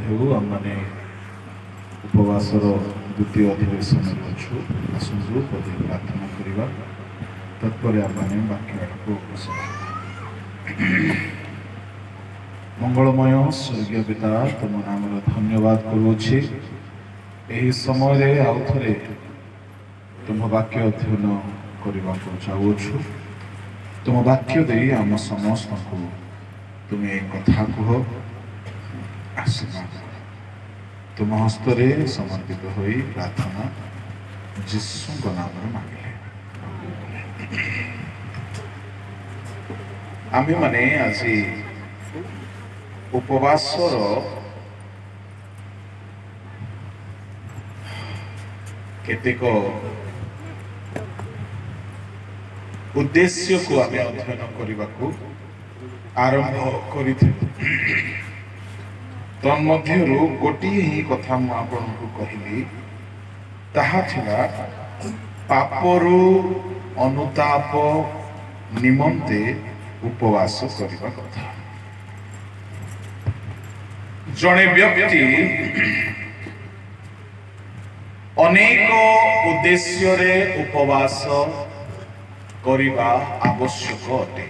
ହେଉ ଆମମାନେ ଉପବାସର ଦ୍ୱିତୀୟ ଅଧିବେଶନରେ ଅଛୁ। ଆସନ୍ତୁ ପଦେ ପ୍ରାର୍ଥନା କରିବା, ତତ୍ପରେ ଆମମାନେ ବାକ୍ୟ ଆଡ଼କୁ ଅଗ୍ରସର ହେବା। ମଙ୍ଗଳମୟ ସ୍ୱର୍ଗୀୟ ପିତା, ତୁମ ନାମର ଧନ୍ୟବାଦ କରୁଅଛି। ଏହି ସମୟରେ ଆଉ ଥରେ ତୁମ ବାକ୍ୟ ଅଧ୍ୟୟନ କରିବାକୁ ଯାଉଅଛୁ। ତୁମ ବାକ୍ୟ ଦେଇ ଆମ ସମସ୍ତଙ୍କୁ ତୁମେ କଥା କୁହ, ଆଶୀର୍ବାଦ କର। ତୁମ ହସ୍ତରେ ସମର୍ପିତ ହୋଇ ପ୍ରାର୍ଥନା ଯୀଶୁଙ୍କ ନାମରେ ମାଗିଲେ। ଆମେମାନେ ଆଜି ଉପବାସର କେତେକ ଉଦ୍ଦେଶ୍ୟକୁ ଆମେ ଅଧ୍ୟୟନ କରିବାକୁ ଆରମ୍ଭ କରିଥିଲୁ। ତନ୍ମଧ୍ୟରୁ ଗୋଟିଏ ହିଁ କଥା ମୁଁ ଆପଣଙ୍କୁ କହିଲି, ତାହା ଥିଲା ପାପରୁ ଅନୁତାପ ନିମନ୍ତେ ଉପବାସ କରିବା କଥା। ଜଣେ ବ୍ୟକ୍ତି ଅନେକ ଉଦ୍ଦେଶ୍ୟରେ ଉପବାସ କରିବା ଆବଶ୍ୟକ ଅଟେ।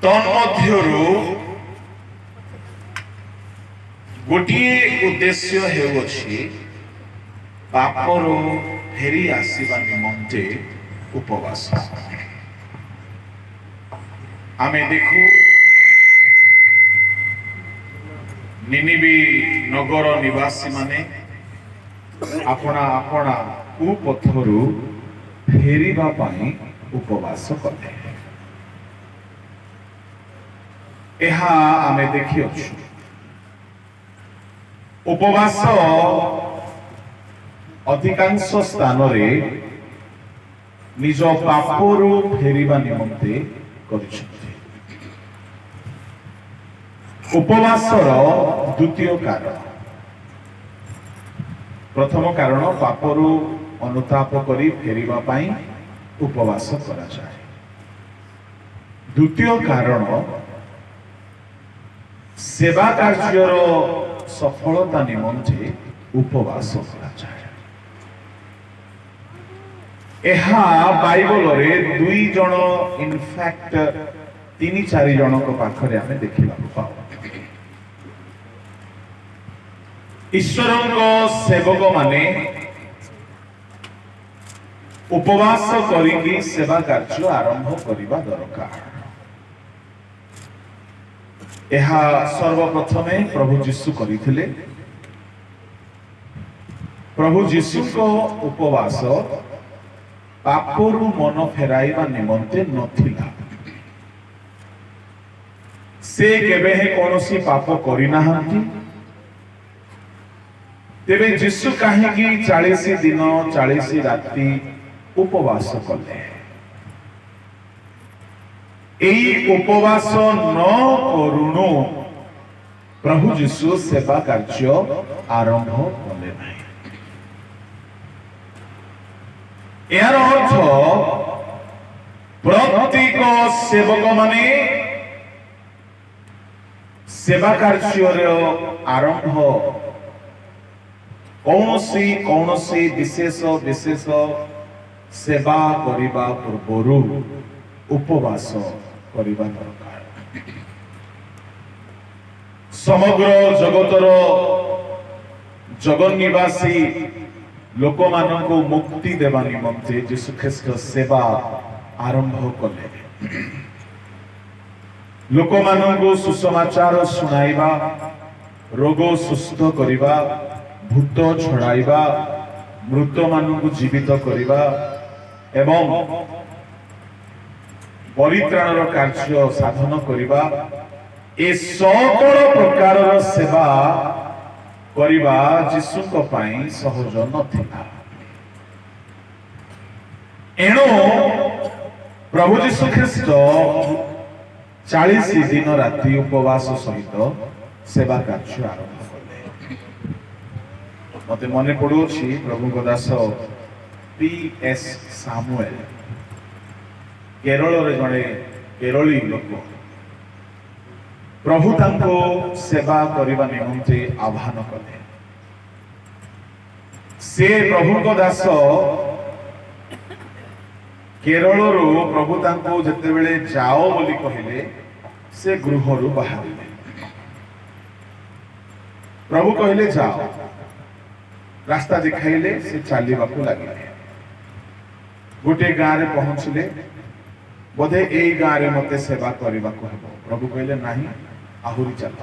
ତନ୍ମଧ୍ୟରୁ ଗୋଟିଏ ଉଦ୍ଦେଶ୍ୟ ହେଉଅଛି ପାପରୁ ଫେରି ଆସିବା ନିମନ୍ତେ ଉପବାସ। ଆମେ ଦେଖୁ ନିନିବି ନଗର ନିବାସୀମାନେ ଆପଣା ଆପଣା କୁପଥରୁ ଫେରିବା ପାଇଁ ଉପବାସ କଲେ। ଏହା ଆମେ ଦେଖିଅଛୁ। ଉପବାସ ଅଧିକାଂଶ ସ୍ଥାନରେ ନିଜ ପାପରୁ ଫେରିବା ନିମନ୍ତେ କରିଛନ୍ତି। ଉପବାସର ଦ୍ୱିତୀୟ କାରଣ, ପ୍ରଥମ କାରଣ ପାପରୁ ଅନୁତାପ କରି ଫେରିବା ପାଇଁ ଉପବାସ କରାଯାଏ। ଦ୍ୱିତୀୟ କାରଣ ସେବା କାର୍ଯ୍ୟର ସଫଳତା ନିମନ୍ତେ ଉପବାସ କରାଯାଏ। ଏହା ବାଇବଲରେ 2 ଜଣ, ଇନଫ୍ୟାକ୍ଟ 3-4 ଜଣଙ୍କ ପାଖରେ ଆମେ ଦେଖିବାକୁ ପାଉ। ଈଶ୍ୱରଙ୍କ ସେବକ ମାନେ ଉପବାସ କରିକି ସେବା କାର୍ଯ୍ୟ ଆରମ୍ଭ କରିବା ଦରକାର। ଏହା ସର୍ବପ୍ରଥମେ ପ୍ରଭୁ ଯୀଶୁ କରିଥିଲେ। ପ୍ରଭୁ ଯୀଶୁଙ୍କ ଉପବାସ ପାପରୁ ମନ ଫେରାଇବା ନିମନ୍ତେ ନଥିଲା। ସେ କେବେ କୌଣସି ପାପ କରିନାହାନ୍ତି। ତେବେ ଯୀଶୁ କାହିଁକି 40 ଦିନ 40 ରାତି ଉପବାସ କଲେ? ଏହି ଉପବାସ ନ କରୁଣୁ ପ୍ରଭୁ ଯୀଶୁ ସେବା କାର୍ଯ୍ୟ ଆରମ୍ଭ କଲେ ନାହିଁ। ଏହାର ଅର୍ଥ ପ୍ରତ୍ୟେକ ସେବକ ମାନେ ସେବା କାର୍ଯ୍ୟର ଆରମ୍ଭ କୌଣସି ବିଶେଷ ସେବା କରିବା ପୂର୍ବରୁ ଉପବାସ କରିବା ଦରକାର। ସମଗ୍ର ଜଗତର ଜଗନ୍ନିବାସୀ ଲୋକମାନଙ୍କୁ ମୁକ୍ତି ଦେବା ନିମନ୍ତେ ଯୀଶୁଖ୍ରୀଷ୍ଟ ସେବା ଆରମ୍ଭ କଲେ। ଲୋକମାନଙ୍କୁ ସୁସମାଚାର ଶୁଣାଇବା, ରୋଗ ସୁସ୍ଥ କରିବା, ଭୂତ ଛଡ଼ାଇବା, ମୃତମାନଙ୍କୁ ଜୀବିତ କରିବା ଏବଂ ପରିତ୍ରାଣର କାର୍ଯ୍ୟ ସାଧନ କରିବା, ଏ সকଳ ପ୍ରକାରର ସେବା କରିବା ଯୀଶୁଙ୍କ ପାଇଁ ସହଜ ନଥିଲା। ଏଣୁ ପ୍ରଭୁ ଯୀଶୁ ଖ୍ରୀଷ୍ଟ 40 ଦିନ ରାତି ଉପବାସ ସହିତ ସେବା କାର୍ଯ୍ୟ ଆରମ୍ଭ କଲେ। ମତେ ମନେ ପଡୁଅଛି ପ୍ରଭୁଙ୍କ ଦାସ P.S. ସାମୁଏଲ, କେରଳରେ ଜଣେ କେରଳୀ ଲୋକ। प्रभु तांको सेवा करबा निमंते आह्वान कले से प्रभु को दास केरल रो प्रभु तांको जते बेले जाओ बोली कहिले से गृह रु बाहरिले प्रभु कहले जाओ रास्ता दिखाइले से चलवा को लगे गोटे गाँव में पहुंचले बोधे यही गाँव में मते सेवा करने को हम प्रभु कहले नहीं आहुरी चल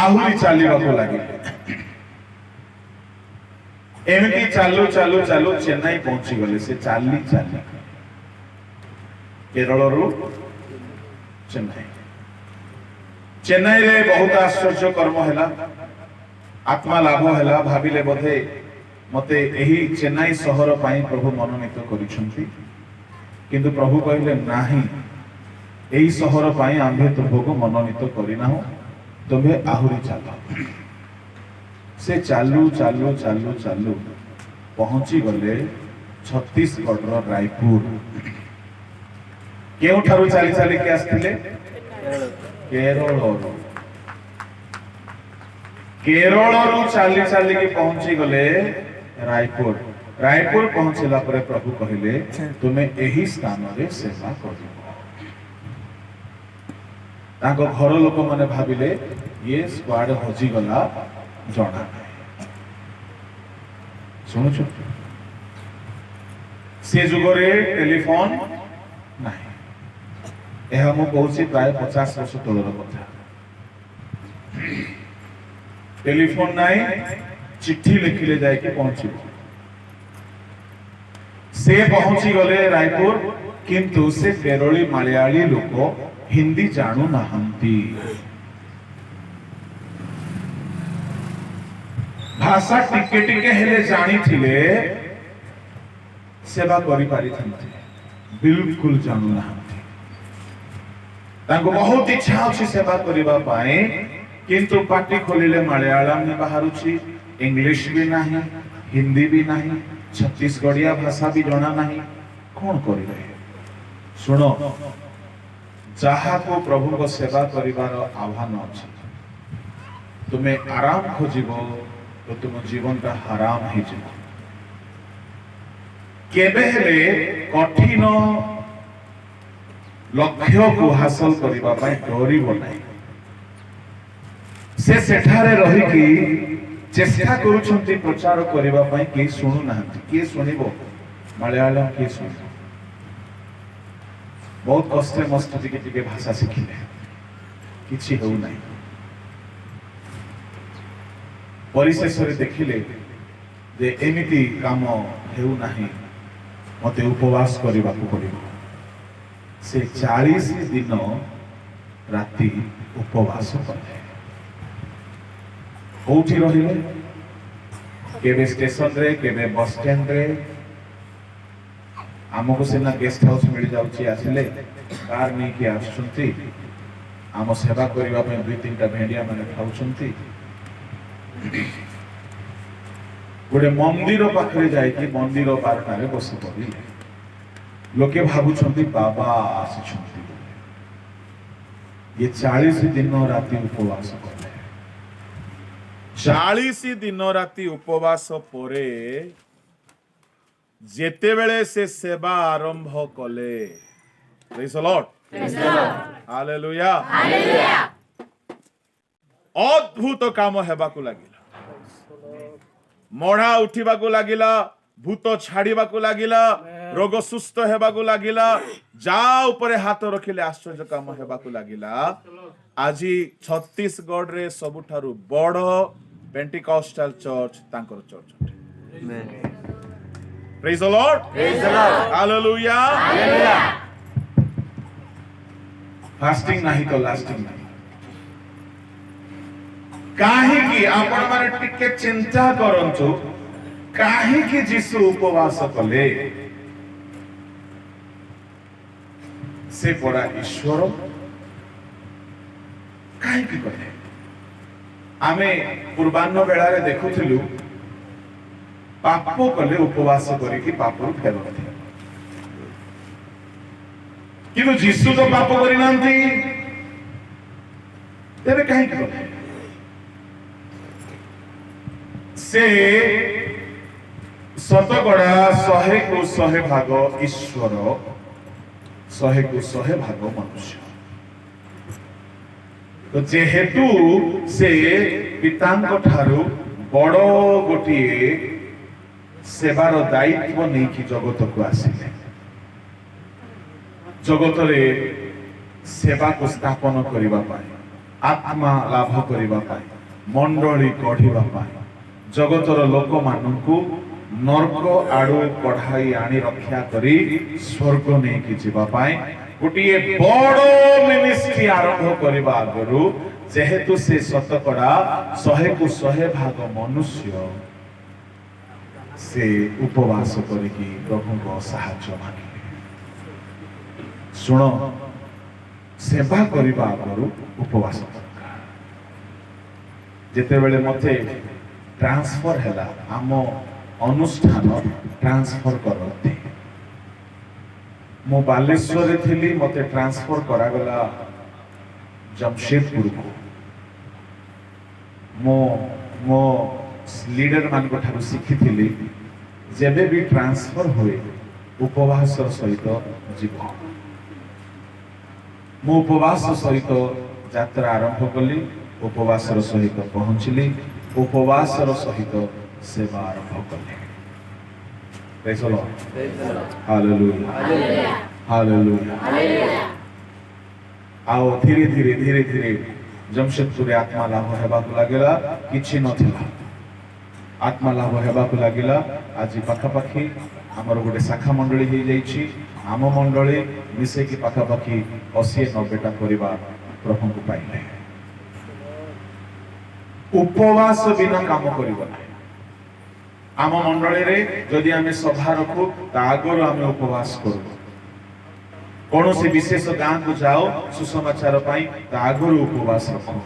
आहुरी चलवा को लगे एमती चालू चालू चालू चेन्नई पहुंची गले से चाली चाली केरल रु चेन्नई चेन्नई रे बहुत आश्चर्य कर्म हैला आत्मा लाभ हैला भाविले बोधे मते एही चेन्नई शहर पाई प्रभु मनोनीत करिसंती किंतु प्रभु कहले नाही एही शहर पाई आम्भे तुमको मनोनीत करिनाहु तुम्हे आहुरी चलो से चालू चालू चालू चालू पहुंची गले छत्तीसगढ़ रायपुर केउ ठारू चाली चाली के आस्थिले केरल केरल चाली चाली के पहुंची गले रायपुर रायपुर पहुंचला पर प्रभु कहले तुम्हें यही स्थान रे सेवा करियो ताको घर लोक माने भाबिले ये स्क्वाड हजी गला जना शुणु से जुगरे टेलीफोन नहीं यह मु कहूँ प्राय 50 वर्ष तौर कथा टेलीफोन नहीं चिट्ठी लिखिले जाए पहुंची से पहुंची गले रायपुर किंतु से केरली मलयाली लोक हिंदी जानू नहंती भाषा टिके टिके हेले जानी थिले सेवा करि पारि थंते बिल्कुल जानू नहंती तांको बहुत इच्छा अछि सेवा करिबा पाए किंतु पाटी खोलिले मलयालम ने बाहरुछि इंग्लिश भी नहीं हिंदी भी नहीं छत्तीसगढ़िया भाषा भी जଣା नहीं कौन करिले सुनो जहा को प्रभु को सेवा करिवार आह्वान अछि तुम्हें आराम खोजिबो तो तुम जीवन का हराम ही जीव केबे हेले कठिन लक्ष्य को हासिल करिबा पई डरिबो नाही से सेठारे रही कि चेष्टा करूछंती प्रचार करिबा पई के सुनु नाहंती के सुनिबो मलयालम के सुनिबो बहुत कष्ट मस्त टिके टिके भाषा शिखिले किछि हो नाही परिशेष देखिले जे एमिति काम हेउ नाही मते उपवास करिबा को पड़िबो से 40 दिन राति उपवास कले कोठी रहिले केबे स्टेशन रे केबे बस स्टैंड रे आमको सेना गेस्ट हाउस मिल जाउची आसिले कार नै कि आछुंती आम सेवा करिबा पे 2-3टा भेंडिया माने खाउछंती गोटे मंदिर पाखे जाइए मंदिर बारटारे बस पड़े लोके भावुंट बाबा आसी ये 40 दिन राति उपवास कले 40 दिन राति उपवास परे जेते बेले से सेवा आरंभ कले प्रेज द लॉर्ड हालेलुया अद्भुत काम हेबा को लागिला मढ़ा उठिबा को लागिला भूत छाड़िबा को लागिला रोग सुस्थ हेबा को लागिला जा ऊपर हाथ रखिले आश्चर्य काम हेबा को लागिला आजी छत्तीसगढ़ रे सबुठारु बड़ पेंटिकॉस्टल चर्च तांकर church praise the Lord hallelujah fasting नहीं तो लास्टिंग नहीं काहे कि आपण माने टिके चिंता करंतु काहे कि जीसु उपवास कले से पड़ा ईश्वर काहे कि कले आमे पूर्वान्न बेला रे देखुथिलु पाप कले उपवास करी कि पाप फेरते କିନ୍ତୁ ଯୀଶୁ ତ ପାପ କରିନାହାନ୍ତି, ତେବେ କାହିଁକି କଲେ? ସେ ଶତକଡ଼ା 100 ଭାଗ ଈଶ୍ୱର, 100 ଭାଗ ମନୁଷ୍ୟ। ତ ଯେହେତୁ ସେ ପିତାଙ୍କ ଠାରୁ ବଡ଼ ଗୋଟିଏ ସେବାର ଦାୟିତ୍ୱ ନେଇକି ଜଗତକୁ ଆସିଲେ, ଜଗତରେ ସେବାକୁ ସ୍ଥାପନ କରିବା ପାଇଁ, ଆତ୍ମା ଲାଭ କରିବା ପାଇଁ, ମଣ୍ଡଳୀ ଗଢ଼ିବା ପାଇଁ, ଜଗତର ଲୋକମାନଙ୍କୁ ନର୍କ ଆଡୁ କଢାଇ ଆଣି ରକ୍ଷା କରି ସ୍ୱର୍ଗ ନେଇକି ଯିବା ପାଇଁ ଗୋଟିଏ ବଡ଼ ମିନିଷ୍ଟ୍ରି ଆରମ୍ଭ କରିବା ଆଗରୁ, ଯେହେତୁ ସେ ଶତକଡ଼ା 100 ଭାଗ ମନୁଷ୍ୟ, ସେ ଉପବାସ କରିକି ପ୍ରଭୁଙ୍କ ସାହାଯ୍ୟ ମାଗିଲେ। ଶୁଣ, ସେବା କରିବା ଆଗରୁ ଉପବାସ ଦରକାର। ଯେତେବେଳେ ମତେ ଟ୍ରାନ୍ସଫର ହେଲା, ଆମ ଅନୁଷ୍ଠାନ ଟ୍ରାନ୍ସଫର କରନ୍ତି, ମୁଁ ବାଲେଶ୍ୱରରେ ଥିଲି, ମତେ ଟ୍ରାନ୍ସଫର କରାଗଲା ଜମଶେଦପୁରକୁ। ମୋ ଲିଡର ମାନଙ୍କ ଠାରୁ ଶିଖିଥିଲି, ଯେବେ ବି ଟ୍ରାନ୍ସଫର ହୁଏ ଉପବାସର ସହିତ ଯିବ। ମୁଁ ଉପବାସ ସହିତ ଯାତ୍ରା ଆରମ୍ଭ କଲି, ଉପବାସର ସହିତ ପହଞ୍ଚିଲି, ଉପବାସର ସହିତ ସେବା ଆରମ୍ଭ କଲି। Praise the Lord. Hallelujah. Hallelujah. ଆଉ ଧୀରେ ଧୀରେ ଧୀରେ ଧୀରେ ଜମଶେଦପୁରରେ ଆତ୍ମା ଲାଭ ହେବାକୁ ଲାଗିଲା। କିଛି ନଥିଲା, ଆତ୍ମା ଲାଭ ହେବାକୁ ଲାଗିଲା। ଆଜି ପାଖାପାଖି ଆମର ଗୋଟେ ଶାଖା ମଣ୍ଡଳୀ ହେଇଯାଇଛି। ଆମ ମଣ୍ଡଳୀ ମିଶେଇକି ପାଖାପାଖି 80-90ଟା ପରିବାର ପ୍ରଭୁଙ୍କୁ ପାଇଲେ। ଉପବାସ ବିନା କାମ କରିବ ନାହିଁ। ଆମ ମଣ୍ଡଳୀରେ ଯଦି ଆମେ ସଭା ରଖୁ, ତା ଆଗରୁ ଆମେ ଉପବାସ କରୁ। କୌଣସି ବିଶେଷ ଗାଁକୁ ଯାଉ ସୁସମାଚାର ପାଇଁ, ତା ଆଗରୁ ଉପବାସ ରଖୁ।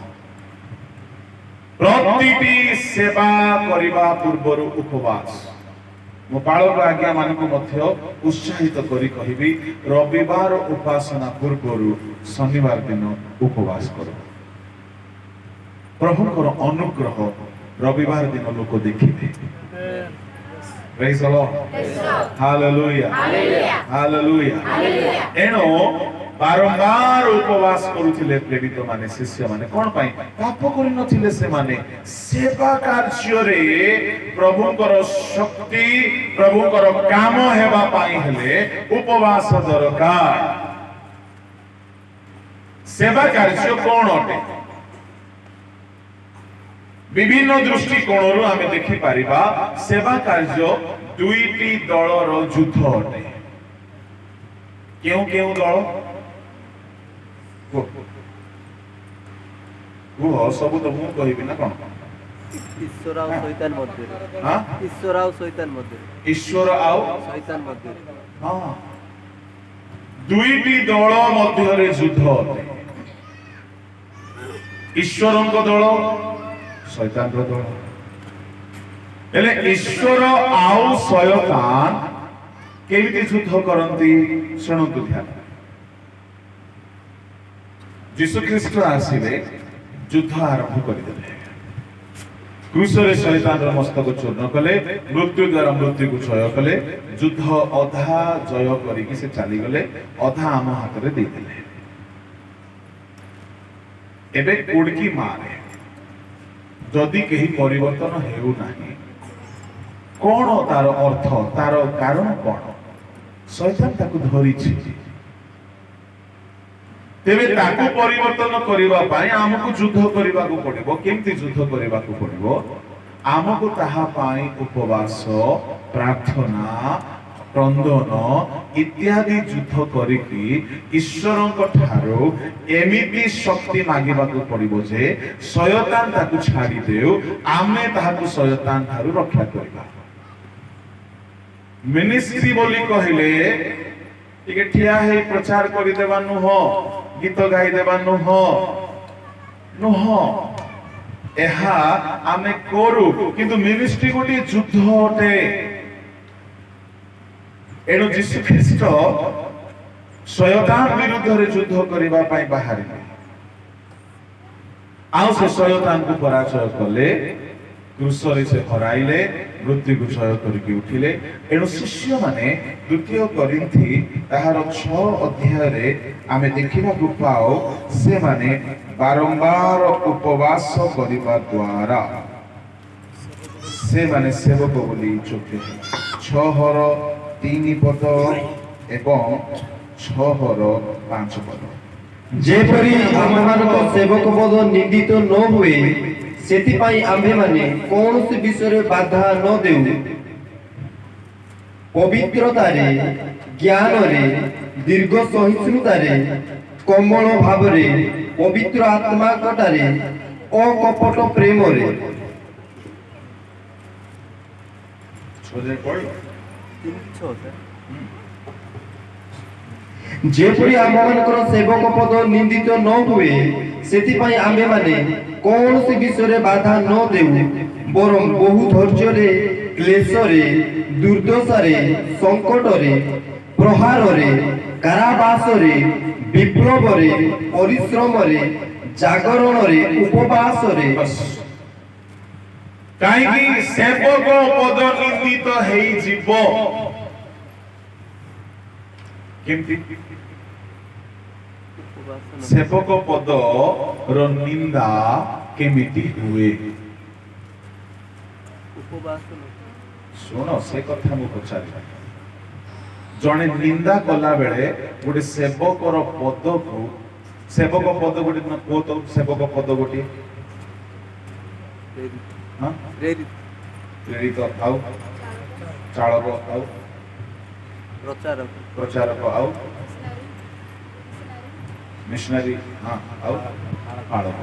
ପ୍ରତିଟି ସେବା କରିବା ପୂର୍ବରୁ ଉପବାସ। ମୁଁ ପାଳକ ଆଜ୍ଞା ମାନଙ୍କୁ ମଧ୍ୟ ଉତ୍ସାହିତ କରି କହିବି, ରବିବାର ଉପାସନା ପୂର୍ବରୁ ଶନିବାର ଦିନ ଉପବାସ କର। ପ୍ରଭୁଙ୍କର ଅନୁଗ୍ରହ ରବିବାର ଦିନ ଲୋକ ଦେଖିବେ। Praise the Lord. Hallelujah. Hallelujah. ଏଣୁ ବାରମ୍ବାର ଉପବାସ କରୁଥିଲେ ପ୍ରେରିତ ମାନେ, ଶିଷ୍ୟ ମାନେ। କଣ ପାଇଁ? ପାପ କରିନଥିଲେ ସେମାନେ। ସେବା କାର୍ଯ୍ୟରେ ପ୍ରଭୁଙ୍କର ଶକ୍ତି, ପ୍ରଭୁଙ୍କର କାମ ହେବା ପାଇଁ ହେଲେ ଉପବାସ ଦରକାର। ସେବା କାର୍ଯ୍ୟ କଣ ଅଟେ? ବିଭିନ୍ନ ଦୃଷ୍ଟିକୋଣରୁ ଆମେ ଦେଖିପାରିବା, ସେବା କାର୍ଯ୍ୟ ଦୁଇଟି ଦଳର ଯୁଦ୍ଧ ଅଟେ। କେଉଁ କେଉଁ ଦଳ? କୁହ, ସବୁ ତ ମୁଁ କହିବି ନା କଣ? ଈଶ୍ୱର ଆଉ ଶୈତାନ ମଧ୍ୟରେ। ଈଶ୍ୱର ଆଉ ଶୈତାନ ମଧ୍ୟରେ। ଈଶ୍ୱର ଆଉ ଶୈତାନ ମଧ୍ୟରେ। ହଁ, ଦୁଇଟି ଦଳ ମଧ୍ୟରେ ଯୁଦ୍ଧ ଅଟେ। ଈଶ୍ୱରଙ୍କ ଦଳ, ଶୈତାନର ଦଳ। ହେଲେ ଈଶ୍ୱର ଆଉ ଶୈତାନ କେମିତି ଯୁଦ୍ଧ କରନ୍ତି? ଶୁଣନ୍ତୁ ଧ୍ୟାନ। ଯୀଶୁ ଖ୍ରୀଷ୍ଟ ଆସିଲେ, ଯୁଦ୍ଧ ଆରମ୍ଭ କରିଦେଲେ। କ୍ରୁଶରେ ଶୈତାନର ମସ୍ତକ ଚୂର୍ଣ୍ଣ କଲେ, ମୃତ୍ୟୁ ଦ୍ୱାରା ମୃତ୍ୟୁକୁ ଜୟ କଲେ। ଯୁଦ୍ଧ ଅଧା ଜୟ କରିକି ସେ ଚାଲିଗଲେ, ଅଧା ଆମ ହାତରେ ଦେଇଦେଲେ। ଏବେ କୋଡିକି ମାରେ ଯଦି କେହି ପରିବର୍ତ୍ତନ ହେଉନାହିଁ, କଣ ତାର ଅର୍ଥ, ତାର କାରଣ କଣ? ଶୈତାନ ତାକୁ ଧରିଛି। ତେବେ ତାକୁ ପରିବର୍ତ୍ତନ କରିବା ପାଇଁ ଆମକୁ ଯୁଦ୍ଧ କରିବାକୁ ପଡିବ। କେମିତି ଯୁଦ୍ଧ କରିବାକୁ ପଡିବ? ଆମକୁ ତାହା ପାଇଁ ଉପବାସ, ପ୍ରାର୍ଥନା, କ୍ରନ୍ଦନ ଇତ୍ୟାଦି ଯୁଦ୍ଧ କରିକି ଈଶ୍ୱରଙ୍କ ଠାରୁ ଏମିତି ଶକ୍ତି ମାଗିବାକୁ ପଡିବ ଯେ ଶୟତାନ ତାକୁ ଛାଡି ଦେଉ, ଆମେ ତାହାକୁ ଶୟତାନ ଠାରୁ ରକ୍ଷା କରିବା। ମିନିଷ୍ଟ୍ରି ବୋଲି କହିଲେ ଟିକେ ଠିଆ ହେଇ ପ୍ରଚାର କରିଦେବା ନୁହଁ, ଗୀତ ଗାଇଦେବା ନୁହଁ। ଏହା ଆମେ କରୁ, କିନ୍ତୁ ମିନିଷ୍ଟ୍ରି ଗୋଟିଏ ଯୁଦ୍ଧ ଅଟେ। ଏଣୁ ଯୀଶୁ ଖ୍ରୀଷ୍ଟ ଶୟତାନ ବିରୁଦ୍ଧରେ ଯୁଦ୍ଧ କରିବା ପାଇଁ ବାହାରିଲେ ଆଉ ସେ ଶୟତାନକୁ ପରାଜୟ କଲେ କ୍ରୁଶରେ ସେ ହରାଇଲେ ମୃତ୍ୟୁକୁ ଜୟ କରିକି ଉଠିଲେ। ଏଣୁ ଶିଷ୍ୟମାନେ ଦ୍ୱିତୀୟ କରିନ୍ଥୀ ତାହାର 6 ଅଧ୍ୟାୟରେ ଆମେ ଦେଖିବାକୁ ପାଉ ସେମାନେ ବାରମ୍ବାର ଉପବାସ କରିବା ଦ୍ୱାରା ସେମାନେ ସେବକ ବୋଲି ଯୋଗ୍ୟ ହେଲେ। 6:3 ପଦ ଏବଂ 6:5 ପଦ। ଯେପରି ଆମମାନଙ୍କ ସେବକ ପଦ ନିନ୍ଦିତ ନ ହୁଏ ସେଥିପାଇଁ ଆମ୍ଭେମାନେ କୌଣସି ବିଷୟରେ ବାଧା ନ ଦେଉ, ପବିତ୍ରତାରେ, ଜ୍ଞାନରେ, ଦୀର୍ଘ ସହିଷ୍ଣୁତାରେ, କୋମଳ ଭାବରେ, ପବିତ୍ର ଆତ୍ମାଙ୍କଠାରେ, ଅକପଟ ପ୍ରେମରେ। ଛୋଜେ ପଢ। 3:6 ସାର୍। ଯେପରି ଆମମାନଙ୍କର ସେବକ ପଦ ନିନ୍ଦିତ ନ ହୁଏ ସେଥିପାଇଁ ଆମ୍ଭେମାନେ କୌଣସି ବିଷୟରେ ବାଧା ନ ଦେଉ, ବରଂ ବହୁ ଧୈର୍ଯ୍ୟରେ, କ୍ଲେଶରେ, ଦୁର୍ଦ୍ଦଶାରେ, ସଙ୍କଟରେ, ପ୍ରହାରରେ, କାରାବାସରେ, ବିପ୍ଳବରେ, ପରିଶ୍ରମରେ, ଜାଗରଣରେ, ଉପବାସରେ। କାହିଁକି ସେବକ ପଦ ନିନ୍ଦିତ ହେଇଯିବ? କେମିତି ଉପବାସ ନ- ସେବକ ପଦର ନିନ୍ଦା କେମିତି ହୁଏ? ଉପବାସ ନ- ଶୁଣ, ସେ କଥା ମୁଁ ପଚାରି। ଜଣେ ନିନ୍ଦା କଲା ବେଳେ ଗୋଟେ ସେବକର ପଦକୁ, ସେବକ ପଦ ଗୋଟେ କୁହ ତ, ସେବକ ପଦ ଗୋଟେ ପ୍ରେରିତ ହଁ? ପ୍ରେରିତ ପ୍ରେରିତ ଆଉ ଚାଳକ ଆଉ ପ୍ରଚାରକ ପ୍ରଚାରକ ଆଉ ମିଶନାରୀ, ହଁ, ଆଉ ପାଳକ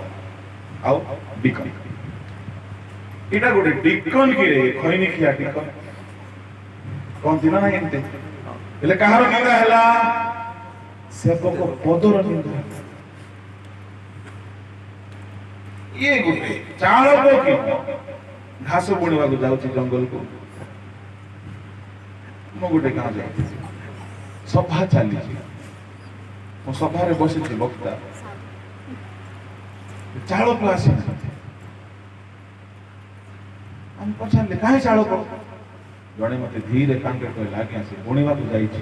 ଆଉ ଡିକନ। ଏଇଟା ଗୋଟେ ଡିକନ କିରେ ଖଇନିଖିଆ ଡିକନ କହନ୍ତି ନା ନାହିଁ ଏମିତି? ହେଲେ କାହାର ନିନ୍ଦା ହେଲା? ସେବକ ପଦର ନିନ୍ଦା ହେଲା। ଇଏ ଗୋଟେ ଚାଳକ କି ଘାସ ବୁଣିବାକୁ ଯାଉଛି ଜଙ୍ଗଲକୁ। ମୁଁ ଗୋଟେ ଗାଁ ଯାଇଥିଲି, ସଭା ଚାଲିଛି, ମୁଁ ସଭାରେ ବସିଛି, ବକ୍ତା ଚାଳକ ଆସିନାହାନ୍ତି। ଆମେ ପଚାରିଲେ କାହିଁ ଚାଳକ? ଜଣେ ମତେ ଧୀରେ କାଣ୍ଡେ କହିଲା, ଆଜ୍ଞା ସେ ବୁଣିବାକୁ ଯାଇଛି।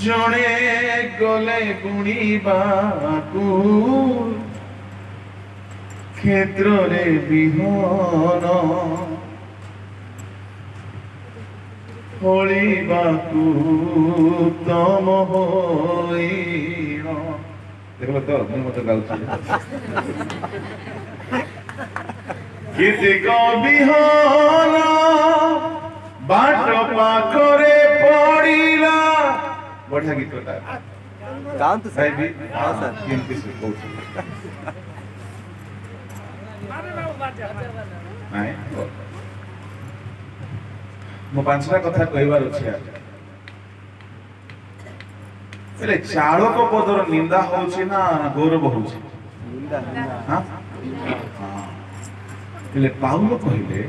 ଜଣେ ଗଲେ ବୁଣିବାକୁ କ୍ଷେତ୍ରରେ ବିହନ, ଫଳିବାକୁ ତମ ହୋଇଣ। ଦେଖିଲ ତ, ମୁଁ ମତେ ଗାଉଛି। କେତେକ ବିହନ ବାଟ ପାଖରେ ପଡ଼ିଲା। ବଢିଆ ଗୀତଟା ଗାଆନ୍ତୁ ସାର୍। ଗାଇବି? ହଁ ସାର୍। କେମିତି ସେ କହୁଛି? ନାଇଁ, ମୁଁ 5ଟା କଥା କହିବାର ଅଛି ଆଜି। ହେଲେ ଚାଳକ ପଦର ନିନ୍ଦା ହଉଛି ନା ଗୌରବ ହଉଛି? ନିନ୍ଦା ନିନ୍ଦା ହଁ? ହେଲେ ପାଉଲ କହିଲେ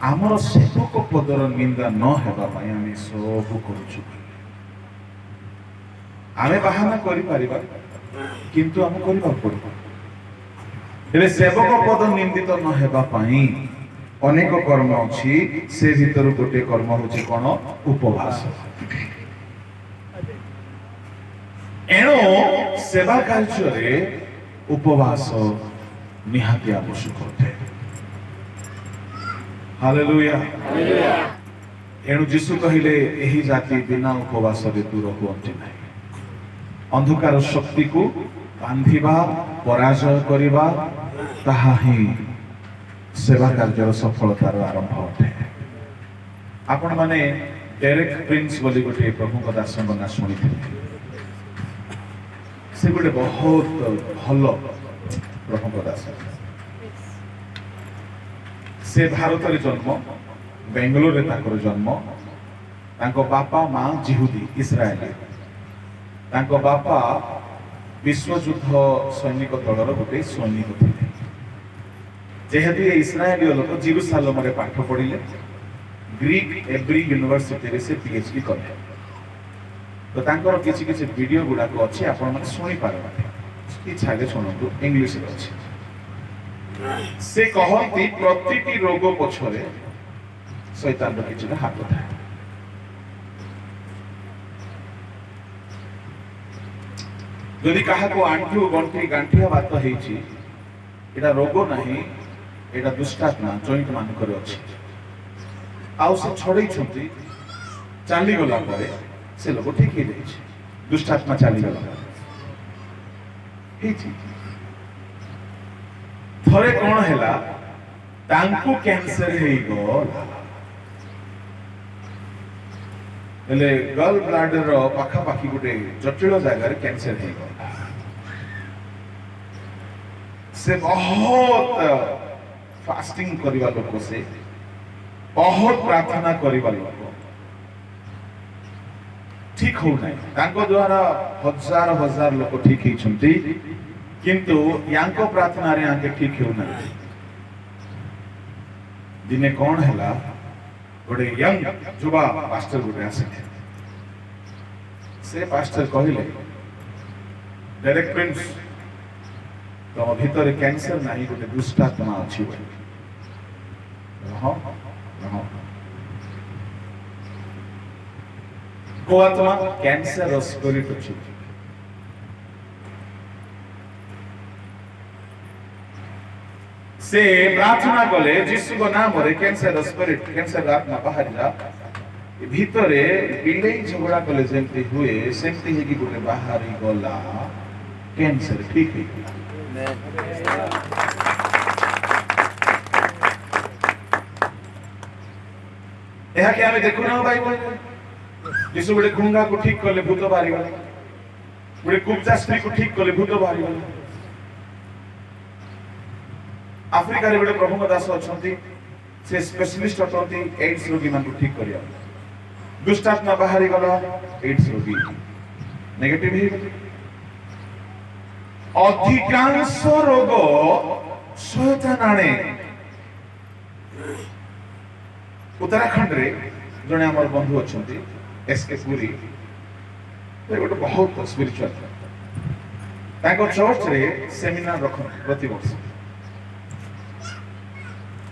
ଆମର ସେବକ ପଦର ନିନ୍ଦା ନ ହେବା ପାଇଁ ଆମେ ସବୁ କରୁଛୁ। ଆମେ ବାହାନା କରିପାରିବା, କିନ୍ତୁ ଆମେ କରିବାକୁ ପଡିବ। ହେଲେ ସେବକ ପଦ ନିନ୍ଦିତ ନ ହେବା ପାଇଁ ଅନେକ କର୍ମ ଅଛି। ସେ ଭିତରୁ ଗୋଟେ କର୍ମ ହଉଛି କଣ? ଉପବାସ। ଏଣୁ ସେବା କାର୍ଯ୍ୟରେ ଉପବାସ ନିହାତି ଆବଶ୍ୟକ ଅଟେ। ହାଲେଲୁୟା। ଏଣୁ ଯୀଶୁ କହିଲେ, ଏହି ଜାତି ବିନା ଉପବାସରେ ଦୂର ହୁଅନ୍ତି ନାହିଁ। ଅନ୍ଧକାର ଶକ୍ତିକୁ ବାନ୍ଧିବା, ପରାଜୟ କରିବା, ତାହା ହିଁ ସେବା କାର୍ଯ୍ୟର ସଫଳତାର ଆରମ୍ଭ ଅଟେ। ଆପଣମାନେ ଡେରେକ୍ ପ୍ରିନ୍ସ ବୋଲି ଗୋଟିଏ ପ୍ରଭୁଙ୍କ ଦାସଙ୍କ ନାଁ ଶୁଣିଥିଲେ। ସେ ଗୋଟେ ବହୁତ ଭଲ ପ୍ରଭୁଙ୍କ ଦାସ। ସେ ଭାରତରେ ଜନ୍ମ, ବେଙ୍ଗଲୋରରେ ତାଙ୍କର ଜନ୍ମ। ତାଙ୍କ ବାପା ମା ଜିହୁଦୀ ଇସ୍ରାଏଲି। ତାଙ୍କ ବାପା ବିଶ୍ୱଯୁଦ୍ଧ ସୈନିକ ଦଳର ଗୋଟେ ସୈନିକ ଥିଲେ। ଯେହେତୁ ଏ ଇସ୍ରାଏଲୀୟ ଲୋକ ଜେରୁସାଲେମରେ ପାଠ ପଢିଲେ, ग्रीक एवरी यूनिवर्सिटी रे से पीएचडी करे तो तांकर किछि किछि वीडियो गुडा को अछि आपण माने सुनि पारबा इच्छा के सुनतु इंग्लिश रे अछि से कहती प्रतिटी रोग पछरे शैतान रो किछि हाथ था यदि कहा को आंठू गंठी गांठिया बात हेछि एटा रोग नाही एटा दुष्टात्मा जॉइंट मान करे अछि आउ से छड़ै छथि चाली गला परे से लोग ठीक हे जाय छै दुष्टात्मा चाली गला हेछि थरे कोन हैला तांकु कैंसर हेई गला हेले गल ब्लाडर रो पाखा पाखी गुटे जटिल जगह रे कैंसर हेई गला से बहुत फास्टिंग करिवा लोक से बहुत प्रार्थना करिवा लोक ठीक हो नाही तांको द्वारा हजार हजार लोक ठीक ही छंती किंतु यांको प्रार्थना रे आके ठीक हो नाही दिने कोन हैला गोटे यंग जुवा पास्टर गोटे आसे से पास्टर कहिले डायरेक्ट प्रिंस तो भीतर कैंसर नाही गोटे दुष्टात्मा अछि बोली रहो रहो को आत्मा कैंसर स्पिरिट अछि से प्रार्थना कले यीशु को नाम रे कैंसर स्पिरिट कैंसर आत्मा बाहर जा भीतरे बिलेई झगड़ा कले जेमती हुए सेमती हे कि गोटे बाहरी गला कैंसर ठीक है यह क्या हमें देखो ना बाइबल यीशु गोटे गुंगा को ठीक कले भूत बाहरी गला गोटे कुब्जा स्त्री को ठीक कले भूत बाहरी गला अफ्रीका रे गोटे प्रभु दास अछंती से स्पेशलिस्ट अछंती एड्स रोगी मान को ठीक करिया दुष्टात्मा बाहरी गला एड्स रोगी नेगेटिव ही अधिकांश रोग शैतान आने उत्तराखंड रे जने हमर बंधु अछंती एसके पुरी तो गोटे बहुत स्पिरिचुअल ताको चर्च रे सेमिनार रखन प्रति वर्ष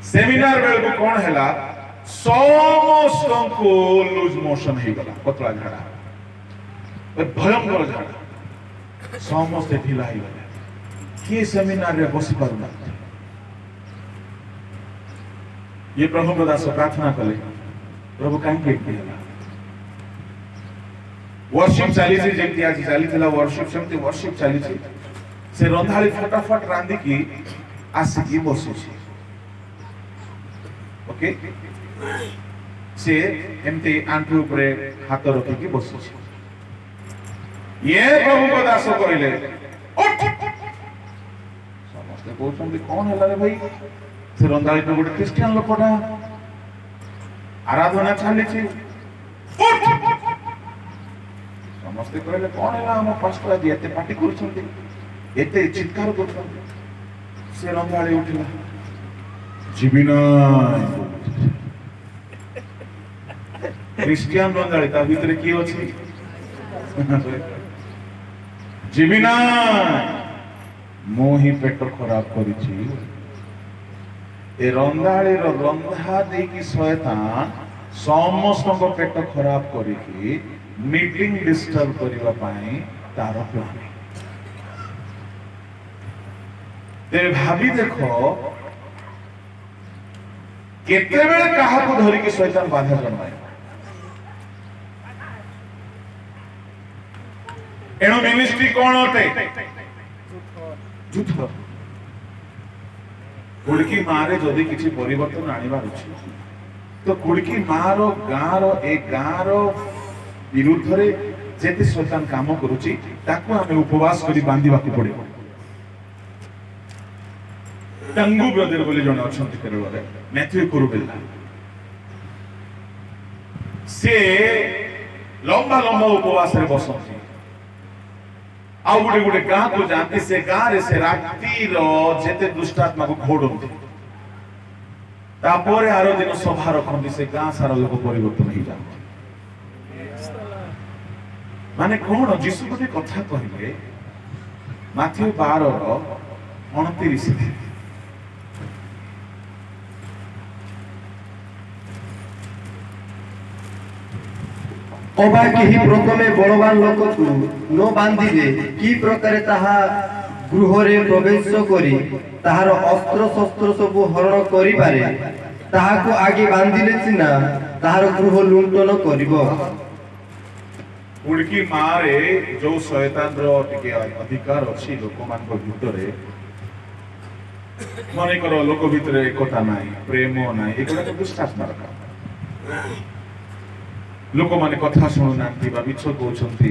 सेमिनार बेल को कोन हैला समस्त को लूज मोशन हे गला पतला झाड़ा भयंकर झाड़ा समस्त ढिला हे गला के सेमिनार रे बसी पारुना ये प्रभु को दास प्रार्थना कले प्रभु काहे के दिला वर्शिप चाली से जेमती आज चाली थिला वर्शिप सेमती वर्शिप चाली से से रंधाली फटाफट रांदी की आसी बसी छी ओके से एमती आंठू ऊपर हाथ रखी की बसी छी ये प्रभु को दास कहले उठ समस्त कहउछन कोन हैला रे भाई से रंधाली तो गोटे क्रिश्चियन लोकटा आराधना चाली छी उठ समस्त कहले कोन हैला हम पास्टर आज एते पार्टी करछन एते चित्कार करछन से रंधाली उठिला जीविना क्रिश्चियन रंधाली ता भीतर की अछि जीविना मोही पेट खराब करिछि ए रंधाली रो रंधा दे की शैतान समस्त को पेट खराब करिकि मीटिंग डिस्टर्ब करिवा पाई तार प्लान ते भाभी देखो केते बेले काहा को धरि के शैतान बाधा जन्माय एनो मिनिस्ट्री कोन होते झूठ कुड़की मारे जदि किछि परिवर्तन आनिबार अछि तो कुड़की मारो गाँरो ए गाँरो विरुद्ध रे जेते शैतान काम करूची ताको हमें उपवास करी बांधिबा को पड़िबो टंगू ब्रदर बोली जण अछंती केरल रे मैथ्यू कुरुबेला से लंबा लंबा उपवास रे बसंती आ गुटे गुटे गाँ को जानते से गाँ रे से राती रो जेते दुष्टात्मा को घोड़ंती तापर आरो दिन सभा रखती से गाँ सारा लोक परिवर्तन हो जाते माने कौन जीशु गोटे कथा कहले माथ्यू 12:29 ଅବା କେହି ପ୍ରଥମେ ବଳବାନ ଲୋକକୁ ନ ବାନ୍ଧିଲେ କି ପ୍ରକାରେ ତାହା ଗୃହରେ ପ୍ରବେଶ କରି ତାହାର ଅସ୍ତ୍ର ଶସ୍ତ୍ର ସବୁ ହରଣ କରିପାରେ ତାହାକୁ ଆଗେ ବାନ୍ଧିଲେ ସିନା ତାହାର ଗୃହ ଲୁଣ୍ଠନ କରିବ। उड़की मारे जो शैतान रो टिके अधिकार अछि लोक मान को भितरे मने करो लोक भितरे एकता नाही प्रेम नाही एकटा तो दुष्टात्मा रखा लोक माने कथा सुनु नांती बा मिछ कहउछंती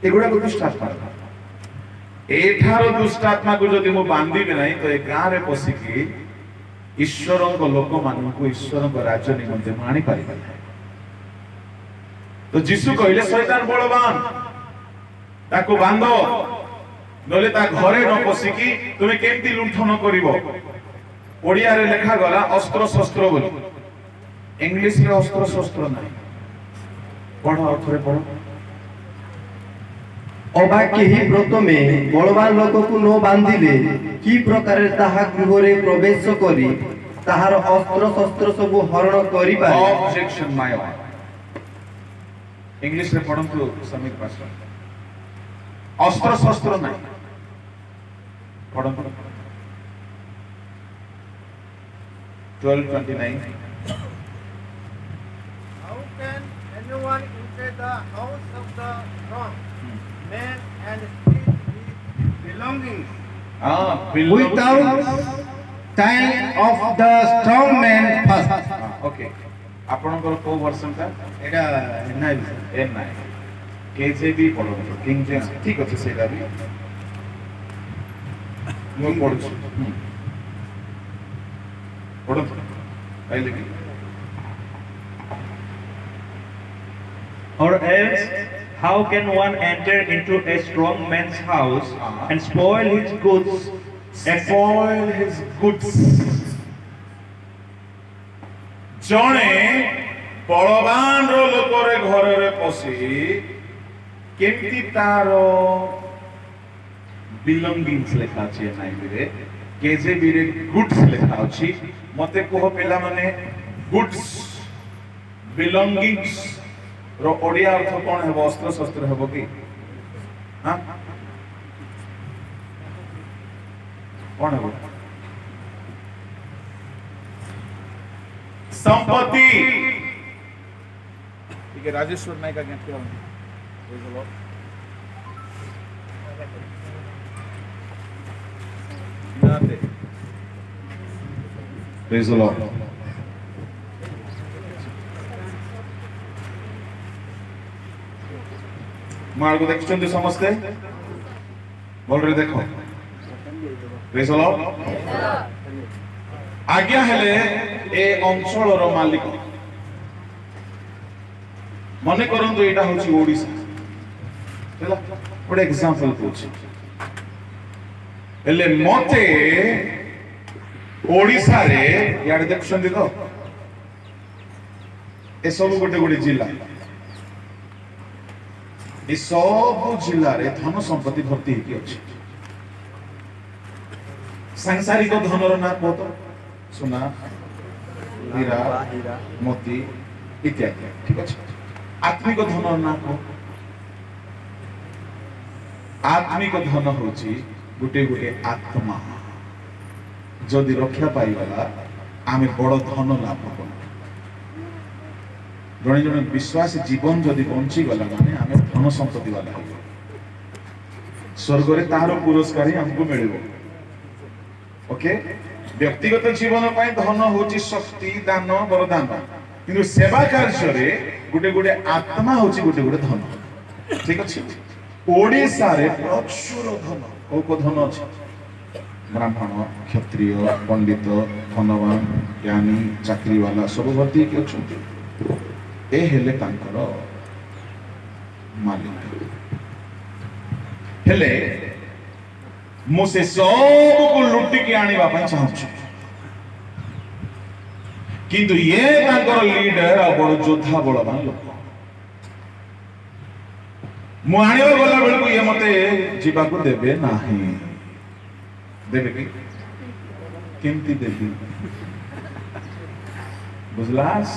एगुडा को दुष्टात्मा रखा एठारो दुष्टात्मा को जदि मो बांधीबे नाही तो ए गां रे पसिकी ईश्वरन को लोक मान को ईश्वरन को राज्य निमंते मानी पारिबा नाही। तो जीशु कहले शैतान बलवान ताको बांधो नले ता घरे न पसिकी तुमे केमती लुंठन करिवो ओडिया रे लेखा गला अस्त्र शस्त्र बोली इंग्लिश रे अस्त्र शस्त्र नाही पढ़ो अर्थरे पढ़ो ଅବା କେହି ପ୍ରଥମେ ବଳବାନ ଲୋକକୁ ନ ବାନ୍ଧିଲେ କି ପ୍ରକାରେ ତାହା ଗୃହରେ ପ୍ରବେଶ କରି ତାହାର ଅସ୍ତ୍ର ଶସ୍ତ୍ର ସବୁ ହରଣ କରିପାରେ। ऑब्जेक्शन माय ऑन इंग्लिश रे पढ़ंतु समीर पास अस्त्र शस्त्र नाही पढ़ंतु 12:29 How can anyone enter the house of the strong man and steal his belongings? without tying of the strong man first. Okay आपनकर को वर्जन का এটা নাই एन नाही केजेबी पढ़ंतु किंग जेम्स ठीक अछि सेटा भी मो पढ़छु पढ़ंतु आइले कि Or else, how can one enter into a strong man's house and spoil his goods? spoil his goods जणे बलवान रो लोकरे घरे रे पसी केमती तारो बिलोंगिंग्स लेखा अछि नाइबी रे केजेबी रे गुड्स लेखा अछि मते कोह पिला माने गुड्स बिलोंगिंग्स रो ओडिया अर्थ कोन हेबो अस्त्र शस्त्र हेबो की हां कोन हेबो संपत्ति ठीक है राजेश्वर नायक का ज्ञान क्या प्रेज द लॉर्ड मार्ग देखछन्ते समस्ते बोल रे देखो प्रेज द लॉर्ड आज्ञा हेले ए अंचल रो मालिक मने करंतु एटा होची ओडिसा हैला गोटे एग्जांपल पूछि हेले मते ओडिसा रे यार देखछन्ते तो ए सब गोटे गोटे जिला ए सब जिला रे धन संपत्ति भर्ती हेकी अछि सांसारिक धनर ना बहुत सोना हीरा मोती इत्यादि ठीक अछि आत्मिक धन ना को आत्मिक धन होची गुटे गुटे आत्मा जदि रक्षा पाइबला आमे बड़ धन लाभ करू जने जने विश्वास जीवन जदि बंची गला माने आमे धन संपत्ति वाला हो स्वर्ग रे तारो पुरस्कार ही हमको मिलिबो ओके व्यक्तिगत जीवन पाई धन होची शक्ति दान वरदान किंतु सेवा कार्य रे गुटे गुटे आत्मा होची गुटे गुटे धन ठीक अछि ओडिसा रे प्रचुर धन को धन अछि ब्राह्मण क्षत्रिय पंडित धनवान ज्ञानी चाकरी वाला सब भर्ती के अछंती ए हेले तांकर मालिक हेले मु से सब को लुटी के आनिबा पई चाहछु କିନ୍ତୁ ଇଏ ତାଙ୍କର ଲିଡର ଆଉ ବଡ ଯୋଦ୍ଧା ବଳବାନ ଲୋକ। ମୁଁ ଆଣିବାକୁ ଗଲା ବେଳକୁ ଇଏ ମତେ ଯିବାକୁ ଦେବେ ନାହିଁ। ଦେବେ କି? କେମିତି ଦେବି? ବୁଝଲାସ୍?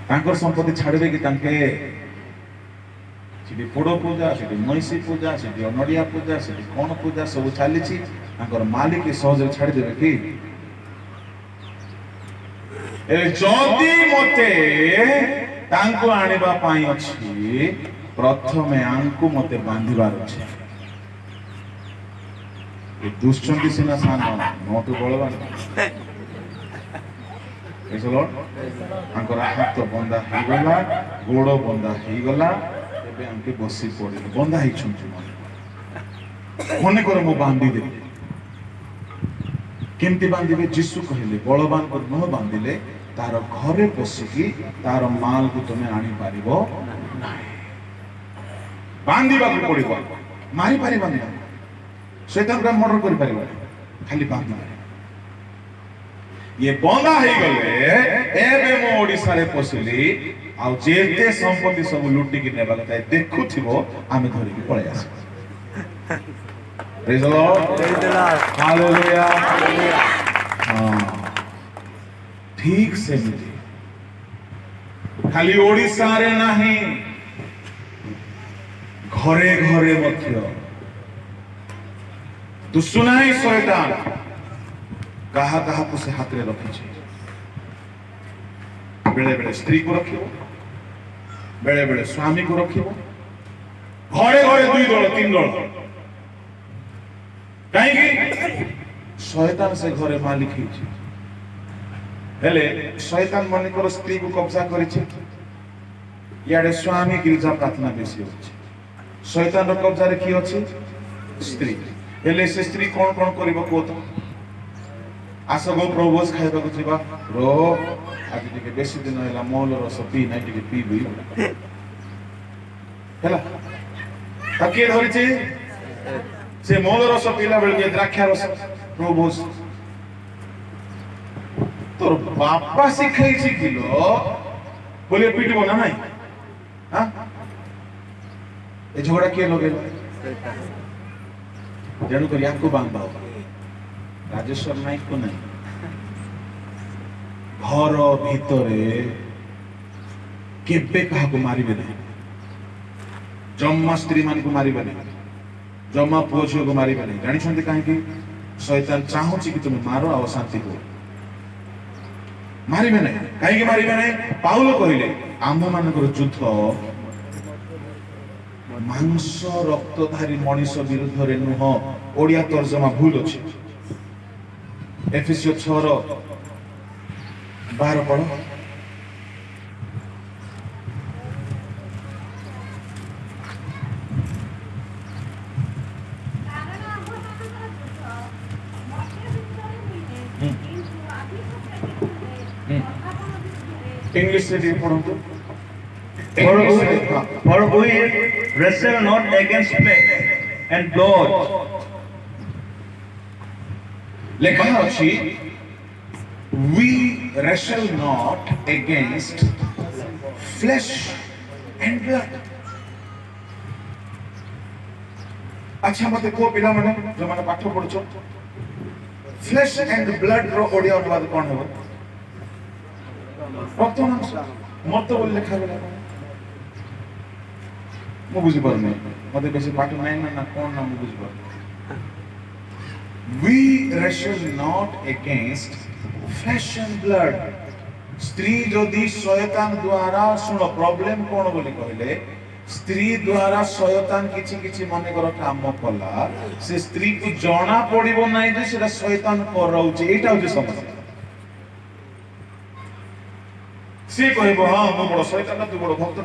ତାଙ୍କର ସମ୍ପତ୍ତି ଛାଡ଼ିବେ କି ତାଙ୍କେ ସେଠି ପୋଡ଼ ପୂଜା, ସେଠି ମଇଁଷି ପୂଜା, ସେଠି ନଡ଼ିଆ ପୂଜା, ସେଠି କଣ ପୂଜା ସବୁ ଚାଲିଛି। ତାଙ୍କର ମାଲିକ ସହଜରେ ଛାଡ଼ିଦେବେ କି? ଯଦି ମତେ ତାଙ୍କୁ ଆଣିବା ପାଇଁ ଅଛି, ପ୍ରଥମେ ଆଙ୍କୁ ମତେ ବାନ୍ଧିବାର ଅଛି। ଏ ଦୁଶ୍ଚନ୍ତି ସିନା ସାନ, ନଟୁ ବଳବାନ। ତାଙ୍କର ହାତ ବନ୍ଧା ହେଇଗଲା, ଗୋଡ଼ ବନ୍ଧା ହେଇଗଲା, ଏବେ ଆଙ୍କେ ବସି ପଡ଼ିଲେ। ବନ୍ଧା ହେଇଛନ୍ତି ମନେକର ମୁଁ ବାନ୍ଧିଦେବି। କେମିତି ବାନ୍ଧିବେ? ଯୀଶୁ କହିଲେ ବଳବାନକୁ ନ ବାନ୍ଧିଲେ ତାର ଘରେ ପଶିକି ତାର ମାଲକୁ ତମେ ଆଣିପାରିବ ନାହିଁ। ବାନ୍ଧିବାକୁ ପଡ଼ିବ, ମାରିପାରିବନି, ଶୈତାନକୁ ମର୍ଡର କରିପାରିବନି, ଖାଲି ବାନ୍ଧିପାରିବ। ଇଏ ବନ୍ଧା ହେଇଗଲେ ଏବେ ମୁଁ ଓଡ଼ିଶାରେ ପଶିଲି, ଆଉ ଯେତେ ସମ୍ପତ୍ତି ସବୁ ଲୁଟିକି ନେବା କଥା ଦେଖୁଥିବ, ଆମେ ଧରିକି ପଳେଇ ଆସିବୁ। Praise the Lord. Hallelujah. ଠିକ ସେମିତି ଖାଲି ଓଡ଼ିଶାରେ ନାହିଁ, ଘରେ ଘରେ ମଧ୍ୟ ଦୁଶୁନାହିଁ ଶୈତାନ କାହା କାହାକୁ ସେ ହାତରେ ରଖିଛି। ବେଳେ ବେଳେ ସ୍ତ୍ରୀକୁ ରଖିବ, ବେଳେ ବେଳେ ସ୍ୱାମୀକୁ ରଖିବ, ଘରେ ଘରେ 2 ଦଳ 3 ଦଳ। କାହିଁକି? ଶୈତାନ ସେ ଘରେ ମାଲିକ ହେଇଛି। ହେଲେ ଶୈତାନ ମନେକର ସ୍ତ୍ରୀକୁ କବ୍ଜା କରିଛି, ଇଆଡେ ସ୍ୱାମୀ ଗିର୍ଜା ପ୍ରାର୍ଥନା ବେଶୀ ଅଛି। ଶୈତାନର କବ୍ଜାରେ କିଏ ଅଛି? ସ୍ତ୍ରୀ। ହେଲେ ସେ ସ୍ତ୍ରୀ କଣ କଣ କରିବ କୁହ ତ? ଆସ ଗୋ ପ୍ରଭୁ ଖାଇବାକୁ ଯିବା, ର ଆଜି ଟିକେ ବେଶୀ ଦିନ ହେଲା ମହୁଲ ରସ ପିଇ ନାହିଁ, ଟିକେ ପିଇବି ହେଲା। ତା କିଏ ଧରିଛି? ସେ ମହୁଲ ରସ ପିଇଲା ବେଳକୁ ଦ୍ରାକ୍ଷା ରସ। ପ୍ରଭୁ তোর বাপা শিখাইছিল বলে পিটব না নাই? হ্যাঁ, এই ঝগড়া কে লগেল? তেଣୁ କରି ୟାକୁ ବାନ୍ଧ। ରାଜେଶ୍ୱର ନାୟକ ନାହିଁ। ଘର ଭିତରେ କେବେ କାହାକୁ ମାରିବେ ନାହିଁ, ଜମା ସ୍ତ୍ରୀ ମାନଙ୍କୁ ମାରିବେ ନାହିଁ, ଜମା ପୁଅ ଝିଅକୁ ମାରିବେ ନାହିଁ। ଜାଣିଛନ୍ତି କାହିଁକି? ଶୈତାନ ଚାହୁଁଛି କି ତୁମେ ମାର ଆଉ ଶାନ୍ତି ହୁଅ। ମାରିବେ ନାହିଁ। କାହିଁକି ମାରିବେ ନାହିଁ? ପାଉଲ କହିଲେ ଆମ ମାନଙ୍କର ଯୁଦ୍ଧ ମାଂସ ରକ୍ତଧାରୀ ମଣିଷ ବିରୁଦ୍ଧରେ ନୁହଁ। ଓଡ଼ିଆ ତର୍ଜମା ଭୁଲ ଅଛି। ଏଫେସୀୟ 6:12 ପଢ। इंग्लिश से भी पढ़ो तो। For we wrestle not against flesh and blood. लेखा अछि we wrestle not against flesh and blood। अच्छा मते को पिला माने जो माने पाठ पढछो फ्लेश एंड ब्लड रो ओडिया अनुवाद कोन हो? रक्त मांस मत बोल लेखा गेला मु बुझी पारने मते बेसी पाठ नै ना कोन ना मु बुझी पार। We wrestle not against flesh and blood। स्त्री जदि शयतान द्वारा सुन प्रॉब्लम कोन बोली कहले स्त्री द्वारा शयतान किछि किछि मने कर काम कला से स्त्री को जणा पड़िबो नै जे सेटा शयतान करौछि। एटा होछि समस्या। से कहबो हां मु बड़ शयतान तू बड़ भक्त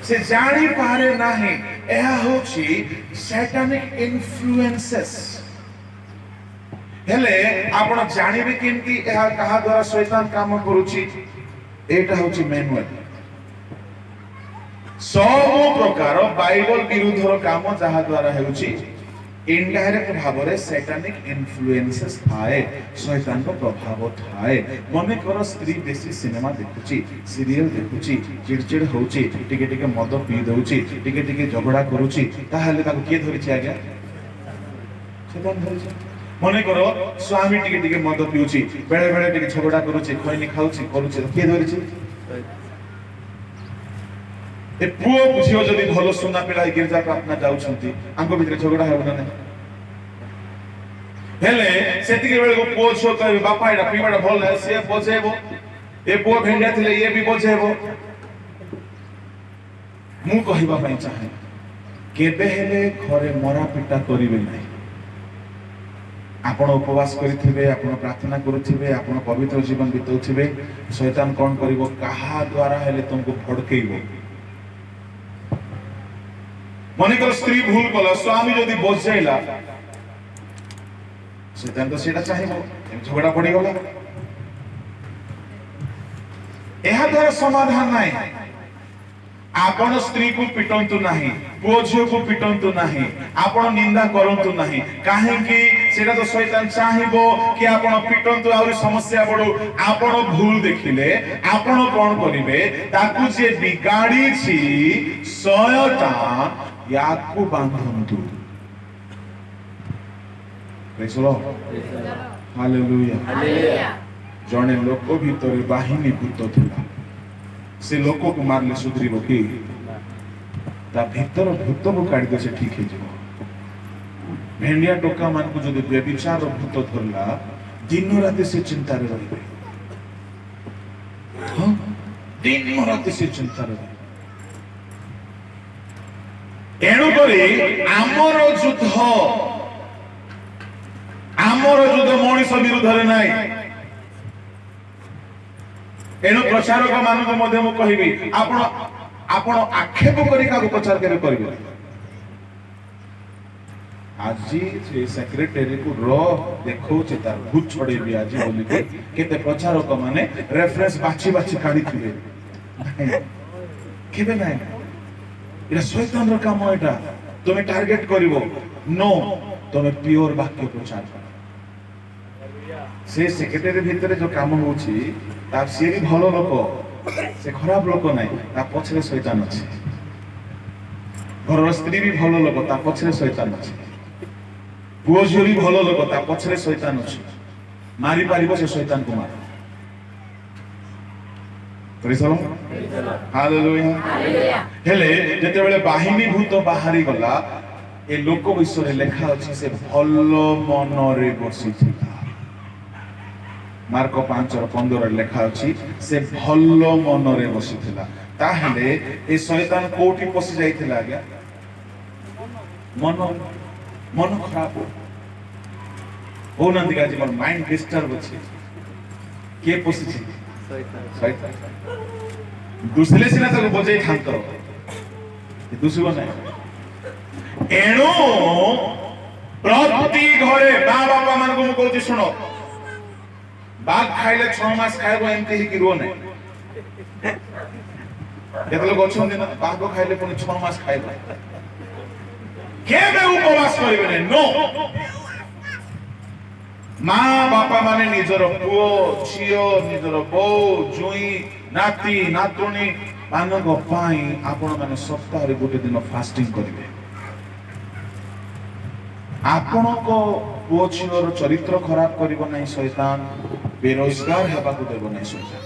से जानी पारे नाही। एहा होछि सैटानिक इन्फ्लुएंसेस। हेले आपण जानिबे केमती एहा कहा द्वारा शयतान काम करूछि? एटा होछि मैनुअल। सब प्रकार बाइबल विरुद्धर काम जहा द्वारा हेउछि इनडायरेक्ट भाବରେ सैटानिक इन्फ्लुएंसेस थाए शैतान को प्रभाव थाए मने कर स्त्री बेसी सिनेमा देखुची सीरियल देखुची चिड़चिड़ होउची टिके टिके मद पी दउची टिके टिके झगड़ा करूची ताहाले ताको के धरिची आज्ञा शैतान धरिची मने करो स्वामी टिके टिके मद पिउची बेले बेले टिके झगड़ा करूची खैनी खाउची करूची के धरिची ए पुओ झियो जदि भलो सुना पिला गिरजा प्रार्थना जाउछंती आंको भितर झगड़ा हेबो ना हेले सेतिके बेले को पुओ छो कहबे बापा एटा पीबाडा भल है से बजेबो ए पुओ भेंडिया थिले ये भी बजेबो मु कहिबा पई चाहे केबे हेले घरे मरा पिटा करिवे नाही आपण उपवास करिथिबे आपण प्रार्थना करूथिबे आपण पवित्र जीवन बितौथिबे शैतान कोन करिवो कहा द्वारा हेले तुमको भड़केइबो मनेकर स्त्री भूल कला स्वामी जदि बजाइला शैतान तो सेटा चाहिबो झगड़ा पड़ी गला एहा द्वारा समाधान नाही आपण स्त्री को पिटंतु नाही पुओ झियो को पिटंतु नाही आपण निंदा करंतु नाही काहे कि सेटा तो शैतान चाहिबो कि आपण पिटंतु आउरी समस्या बडो आपण भूल देखिले आपण कोन करिवे ताकू जे बिगाड़ी छी शैतान याकू बांधंतु प्रेज द लॉर्ड हालेलुया जने लोक भीतर बाहिनी भूत थिला से लोक को मारले सुधरिबो कि ता भीतर भूत को काढी दे से ठीक हे जिवो भेंडिया टोका मान को जदि व्यभिचार भूत धरला दिन रात से चिंता रे रहिबे हां दिन रात से चिंता रे एणु करी आमर युद्ध मनीष विरुद्ध रे नाही एणु प्रचारक मान को मध्य मु कहिबी आपण आपण आक्षेप करी का प्रचार करे करबे आज जे सेक्रेटरी को रो देखौ जे तार भूत छडेबी आज बोली के केते प्रचारक माने रेफरेंस बाची बाची काढी थिबे केबे नाही इरा शैतान रो काम एटा तुमे टार्गेट करिवो नो तुमे प्योर वाक्य प्रचार कर से सेक्रेटरी भीतर जो काम होची ता से भी भलो लोक से खराब लोक नाही ता पछरे शैतान अछि घर स्त्री भी भलो लोक ता पछरे शैतान अछि पुओ झियो भी भलो लोक ता पछरे शैतान अछि मारी पारिबो से शैतान को मार प्रेज द लॉर्ड हालेलुया हेले जेते बेले बाहिनी भूत बाहरी गला ए लोक विषय लेखा अछि से भलो मन रे बसिथिला मार्क 5:15 लेखा अछि से भलो मन रे बसिथिला ताहेले ए शैतान कोठी पसि जाइथिला आज्ञा मन खराब हो नंदी का जीवन माइंड डिस्टर्ब अछि के पसि छी शैतान दुसले सिना ताको बजाई थांतो दुसबो नाही एणु प्रति घरे बापा मान को कहूची सुनो बाघ खाइले 6 मास खाइबो एमती ही कि रो नै केते लोग अछन दिन बाघ खाइले पुनी 6 मास खाइबो केबे उपवास करिवे नै नो मां बापा माने निजर पुओ छियो निजर बो जुई नाती नातुणी मानक पाई आपण माने सप्ताह रे गोटे दिन फास्टिंग करिवे आपण को पुओ छियोर चरित्र खराब करिवो नै शैतान बेरोजगार हेबा को देबो नै शैतान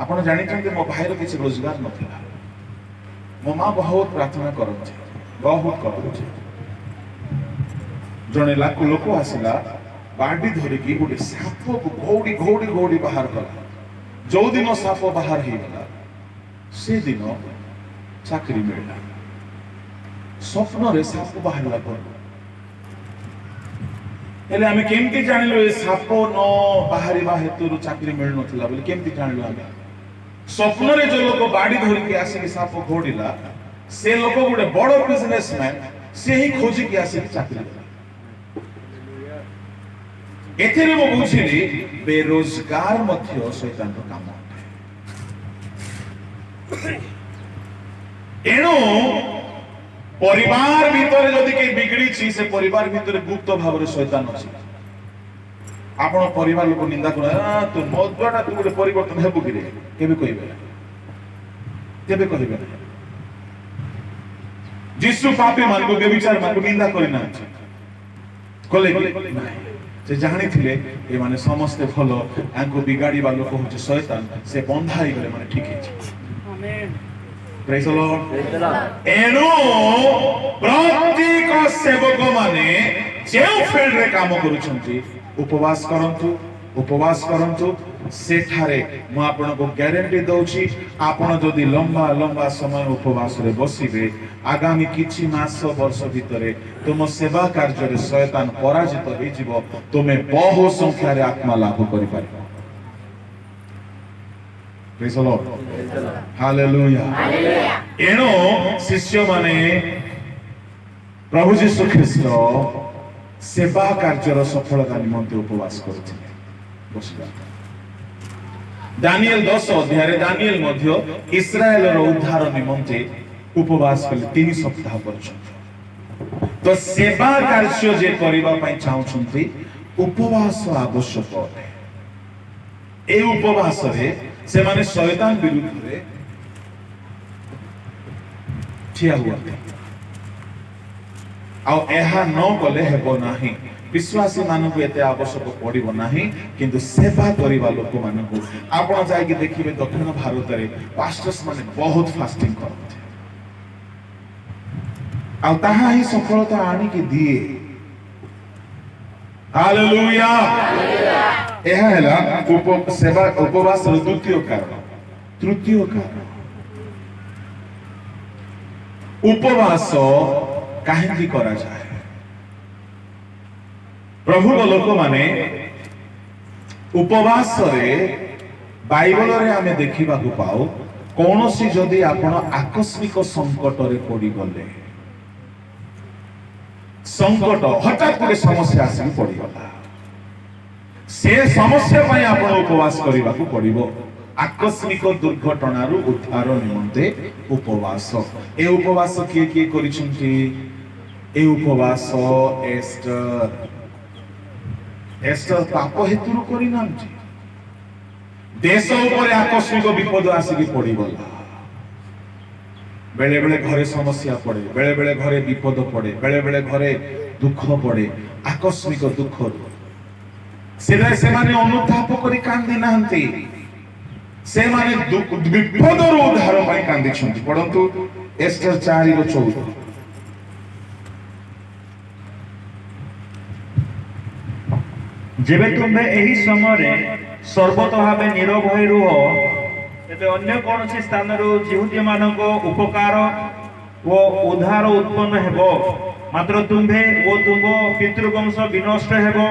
आपण जानि छथि मो भाईर किछ रोजगार नथिला मो मां बहुत प्रार्थना करथि बहुत करथि जने लाख लोक आसिला बाडी धरि की गोटे साप को घोड़ी घोड़ी घोड़ी बाहर कला जो दिन साप बाहर ही गला से दिन चाकरी मिलला स्वप्न रे साप बाहर ला पर हेले हमें केमती जानिलो ए साप न बाहरी बा हेतु चाकरी मिल नथिला बोले केमती जानिलो हमें स्वप्न रे जो लोक बाडी धरि की आसे साप घोड़ीला से लोक गोटे बड़ बिजनेसमैन से ही खोजी की आसे चाकरी एथेरे मो बुझिली बेरोजगार मध्य शैतान को काम एणु परिवार भितर जदि के बिगड़ी से परिवार भितर गुप्त भाव रे शैतान अछि आपण परिवार लोक निंदा कर तू मदुआटा तू गोटे परिवर्तन हेबु कि रे केबे कहबे जिसु पापी मान को व्यभिचार मान को निंदा करिना कले से जानी थिले ए माने समस्त भलो आंको बिगाड़ी बा लोक होचे शैतान से बंधाई गले माने ठीक है आमेन प्रेज द लॉर्ड एनो प्रत्येक सेवक माने जे फील्ड रे काम करूछंती उपवास करंतु सेठारे मु आपन को गारंटी दउची आपन जदी लंबा समय उपवास रे बसिबे आगामी किछि मास वर्ष भितरे तुम सेवा कार्य रे शैतान पराजित होई जिवो तुमे बहु संख्या रे आत्मा लाभ करि पारिबो प्रेज द लॉर्ड हालेलुया एनो शिष्य माने प्रभु यीशु ख्रीष्ट सेवा कार्यर सफलता निमंते उपवास करथिले बसिबा दानिएल 10 अध्याय दानिएल मध्य इस्राएल रो उद्धार निमंते उपवास कले 3 सप्ताह पर्यंत तो सेवा कार्य जे करिबा पई चाहउछंती उपवास आवश्यक है ए उपवास रे से माने शैतान विरुद्ध रे ठिया हुआ आ एहा न कले हेबो नाही विश्वासी मानक एते आवश्यक पड़िबो नाही किंतु सेवा करिबा लोक मानक आपण जाय कि देखिबे दक्षिण भारत रे पास्टर्स माने बहुत फास्टिंग करते आ ताहा ही सफलता आनी कि दिए हालेलुया एहा हैला सेवा उपवास रो द्वितीय कारण तृतीय कारण उपवास काहेकि करा जाए प्रभु लोक माने उपवास रे बाइबल रे हमें देखिबा को पाओ कोनोसी जदि आपण आकस्मिक संकट रे पड़ी गले संकट हठात कोई समस्या आसी पड़ी गला से समस्या पई आपण उपवास करिबा को पड़िबो आकस्मिक दुर्घटना रु उद्धार निमंते उपवास ए उपवास किए करिसंती ए उपवास एस्टर पाप हेतु करिनांती देश ऊपर आकस्मिक विपद आसिक पड़ी गला बेले बेले घरे समस्या पड़े बेले बेले घरे विपद पड़े बेले बेले घरे दुख पड़े आकस्मिक दुख से माने अनुताप करी कांदी नांती से माने विपद रो उद्धार पई कांदी छंती परंतु एस्टर 4:14 जेबे तुम्हे एही समय सर्वत भावे निरभय रुह तेबे अन्य कोनसी स्थान रो जिहुदी मानको उपकार व उद्धार उत्पन्न हेबो मात्र तुम्हे वो तुमो पितृवंश विनष्ट हेबो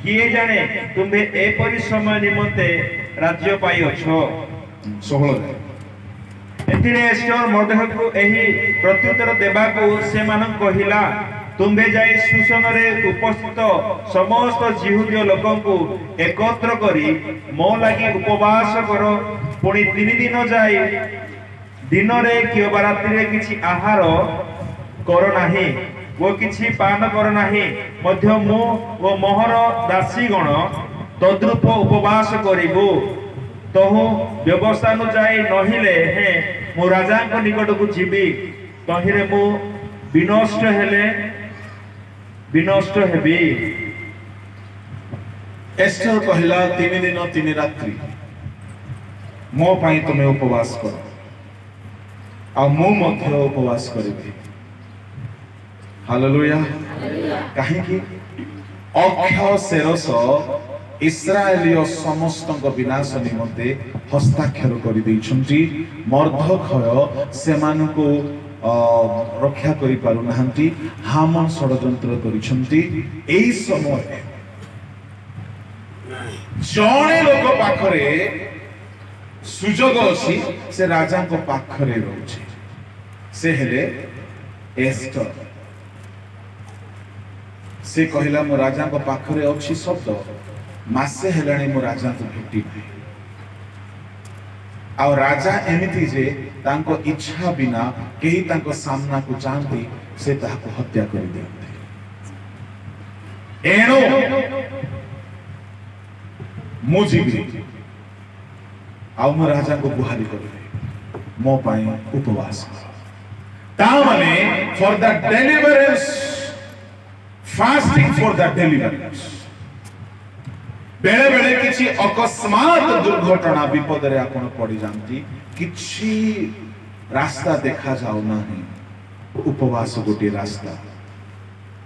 किए जाने तुम्हे एपरि समय निमंते राज्य पाई अछो 16 एथिरे एस्टर मर्दकु एही प्रत्युत्तर देबाकू से मानन कहिला तुम्बे जाई सुसन रे उपस्थित समस्त जिहुदी लोकंकु एकत्र करी मो लागि उपवास करो पुणी 3 दिन जाई दिन रे किबा रात्रि रे किछि आहार करो नाही वो किछि पान करो नाही मध्य मो ओ मोहर दासी गण तद्रूप उपवास करिबो तहु व्यवस्था नु जाई नहिले हे मो राजा को निकट को जीबी तहिरे मो विनष्ट हेबी एस्टर कहला 3 दिन 3 रात्रि मो पाई तुमे उपवास करो आ मो मध्य उपवास करिबे हालेलुया काहे कि अक्षय सेरस इस्राएलियो समस्त विनाश निमंते हस्ताक्षर करि दैछंती मर्दखय सेमानको रक्षा करि पारु नाहंती हामन षडयंत्र करिछंती एई समय जणे लोक पाखरे सुजोग अछि से राजा को पाखरे रहउछि से हेले एस्टर से कहिला मो राजा को पाखरे अछि शब्द मासे हेलाणी मो राजा को भेटी ଆଉ ରାଜା ଏମିତି ଯେ ତାଙ୍କ ଇଚ୍ଛା ବିନା କେହି ତାଙ୍କ ସାମ୍ନାକୁ ଯାଆନ୍ତି ସେ ତାହାକୁ ହତ୍ୟା କରିଦିଅନ୍ତି। ଏଣୁ ମୁଁ ଯିବି ଆଉ ମୁଁ ରାଜାଙ୍କୁ ଗୁହାରି କରିବି ମୋ ପାଇଁ ଉପବାସ କର। ତାମାନେ ଫର ଦ ଡେଲିଭରେନ୍ସ ଫାଷ୍ଟିଂ ଫର ଦ ଡେଲିଭରେନ୍ସ। बेले बेले किसी अकस्मात दुर्घटना विपदरे आपण पड़ी जानती किसी रास्ता देखा जाऊ नहीं उपवास गोटे रास्ता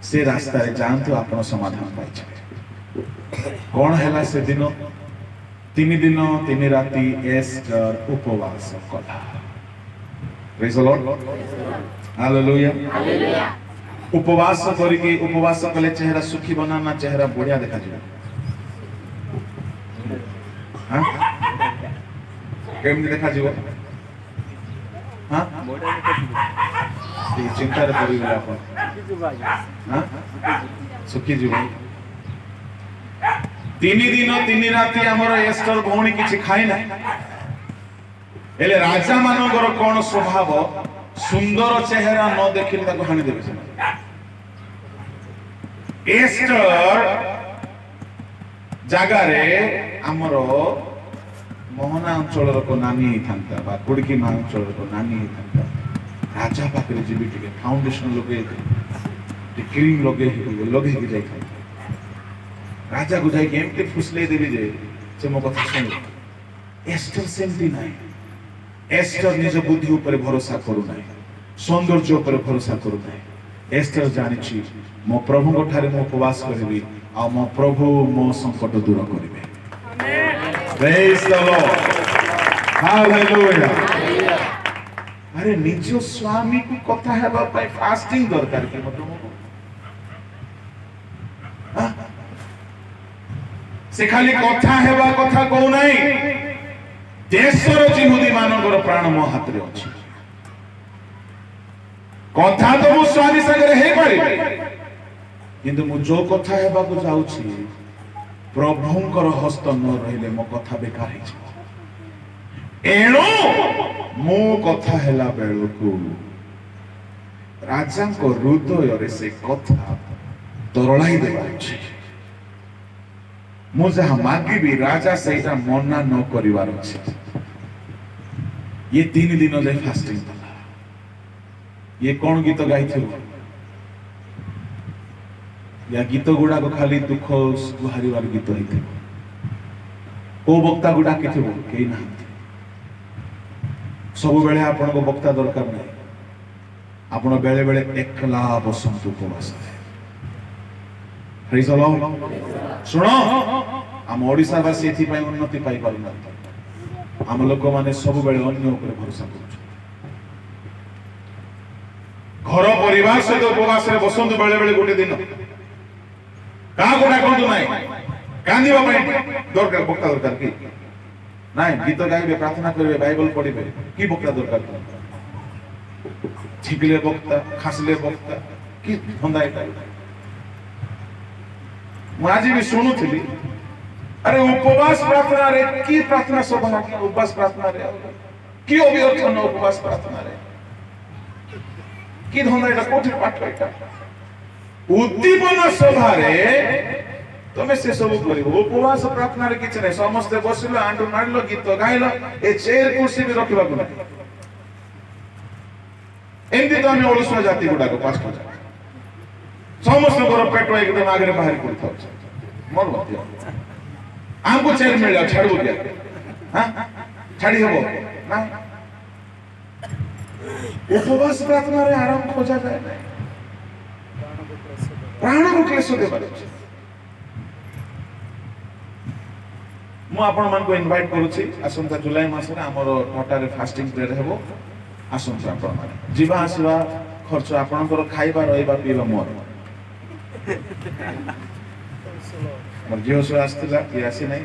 से रास्ता रे जानतो आपण समाधान पाई जाए। कौन हैला से दिन 3 दिन 3 राती एस्टर उपवास कला। Praise the Lord, hallelujah. उपवास करके उपवास कले चेहरा सुखी बनाना चेहरा बढ़िया देखा जाए। केमती देखा जीव चिंतार पड़गला सुखी जीव 3 दिन 3 राति आमर एस्टर भौणी किछि खाई ना एले राजा मानकर कोन स्वभाव सुंदर चेहरा न देखिले ताको हानि देबे। एस्टर जगारे आमर मोहना अंचल को नानी था कुड़की मा अंचल को नानी था राजा पाखे जीवी टे फाउंडेशन लगे क्रीम लगे लगे जाए राजा को जाए एमती फुसले देवी जे मो कथा सुन। एस्टर सेमती ना एस्टर निज बुद्धि ऊपर भरोसा करू ना सौंदर्य ऊपर भरोसा करू ना। एस्टर जानी मो प्रभु ठारे मो उपवास करी आ मो प्रभु मो संकट दूर करेंगे। Praise the Lord. Hallelujah. अरे निज स्वामी को कथा हेबा पाई फास्टिंग दरकार कि मत से खाली कथा हेबा कथा को नहीं देशर जिहुदी मानकर प्राण मो हाथ रे अछि। कथा तो मो स्वामी संगे हे पारि किंतु मु जो कथा हेबा को जाउछि प्रभुंकर हस्त न रहिले मो कथा बेकार है। एणु मो कथा हेला बेलकु राजा को हृदय रे से कथा तरलाई देबा छै। मो जहा मागी भी राजा सेटा मना न करिवार छै। ये 3 दिन जे फास्टिंग कला ये कौन गीत गाइथिबो या गीत गुड़ा को खाली दुख गुहारिवार गीत होते को वक्ता गुड़ा के कई ना सब बेले आपण को वक्ता दरकार नहीं आपण बेले बेले एकला बसंत उपवास प्रेज द लॉर्ड। सुनो हम ओडिसा वासी एथि पई उन्नति पाई पारना हम लोक माने सब बेले अन्य ऊपर भरोसा करू घर परिवार सहित उपवास रे बसंत बेले बेले गोटे दिन का गोटा कोंतु नाही कांदिबा पई दरकार वक्ता दरकार की नाही गीत गाइबे प्रार्थना करिवे बाइबल पढिबे की वक्ता दरकार छिकले वक्ता खासले वक्ता की धंदा एटा मु आज भी सुनुथिली अरे उपवास प्रार्थना रे की प्रार्थना सभा की उपवास प्रार्थना रे की अभियर्थ न उपवास प्रार्थना रे की धंदा एटा कोठी पाठ एटा उद्दीपन सभा रे तमे से सब करिवो उपवास प्रार्थना रे किछ नै समस्त बसिलो आंडू मारलो गीत गाइलो ए चेयर कुर्सी भी रखिबा को एंदी तो हम ओडिसा जाति गुडा को पास कर समस्त घर पेट एकदम आगे बाहर करता मोर मत आमको चेयर मिल जा छाड़बो क्या हां छाड़ी हबो ना उपवास प्रार्थना रे आराम खोजा जाए प्राण को क्लेश देबार मु आपण मान को इनवाइट करूची आसंता जुलाई मास रे हमर नोटारे फास्टिंग प्रेयर हेबो आसंता आपण मान जीवा आसीबा खर्च आपनकर खाइबा रहइबा पीबा मोर मोर जीव सो आस्तिला ये आसी नै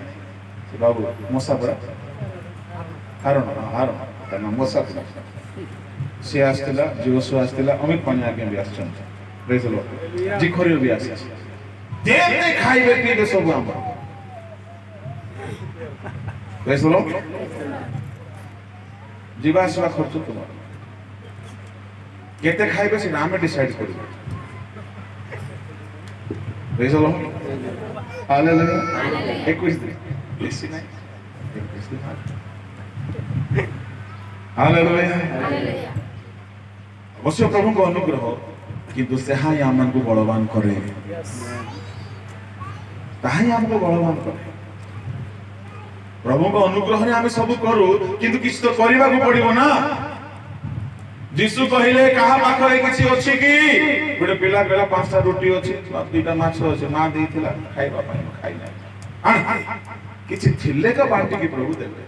से बाबू मोसा बड़ा हारो तना मोसा बड़ा से आस्तिला जीव सो आस्तिला अमित पानिया के भी आछन प्रेज द लॉर्ड जी खोरियो भी आसी देते खाइबे पीबे सब हम प्रेज द लॉर्ड ଯିବା ଆସିବା ଖର୍ଚ୍ଚ ତୁମର, କେତେ ଖାଇବେ ସେଟା ଆମେ ଡିସାଇଡ୍ କରିବୁ। Praise the Lord. Hallelujah. 21 ଦିନ ବେଶୀ ନାହିଁ, 21 ଦିନ। Hallelujah. ଅବଶ୍ୟ ପ୍ରଭୁଙ୍କ ଅନୁଗ୍ରହ, କିନ୍ତୁ ସେହା ହିଁ ଆମକୁ ବଳବାନ କରେ, ତାହା ହିଁ ଆମକୁ ବଳବାନ କରେ। ପ୍ରଭୁଙ୍କ ଅନୁଗ୍ରହରେ ଆମେ ସବୁ କରୁ, କିନ୍ତୁ କିଛି ତ କରିବାକୁ ପଡିବ ନା। ଯୀଶୁ କହିଲେ କାହା ପାଖରେ କିଛି ଅଛି କି? ଗୋଟେ ପିଲା କହିଲା 5ଟା ରୁଟି ଅଛି, 2ଟା ମାଛ ଅଛି, ମା ଦେଇଥିଲା ଖାଇବା ପାଇଁ, ଖାଇ ନାହିଁ। କିଛି ଥିଲେ ତ ବାଣ୍ଟିକି ପ୍ରଭୁ ଦେବେ।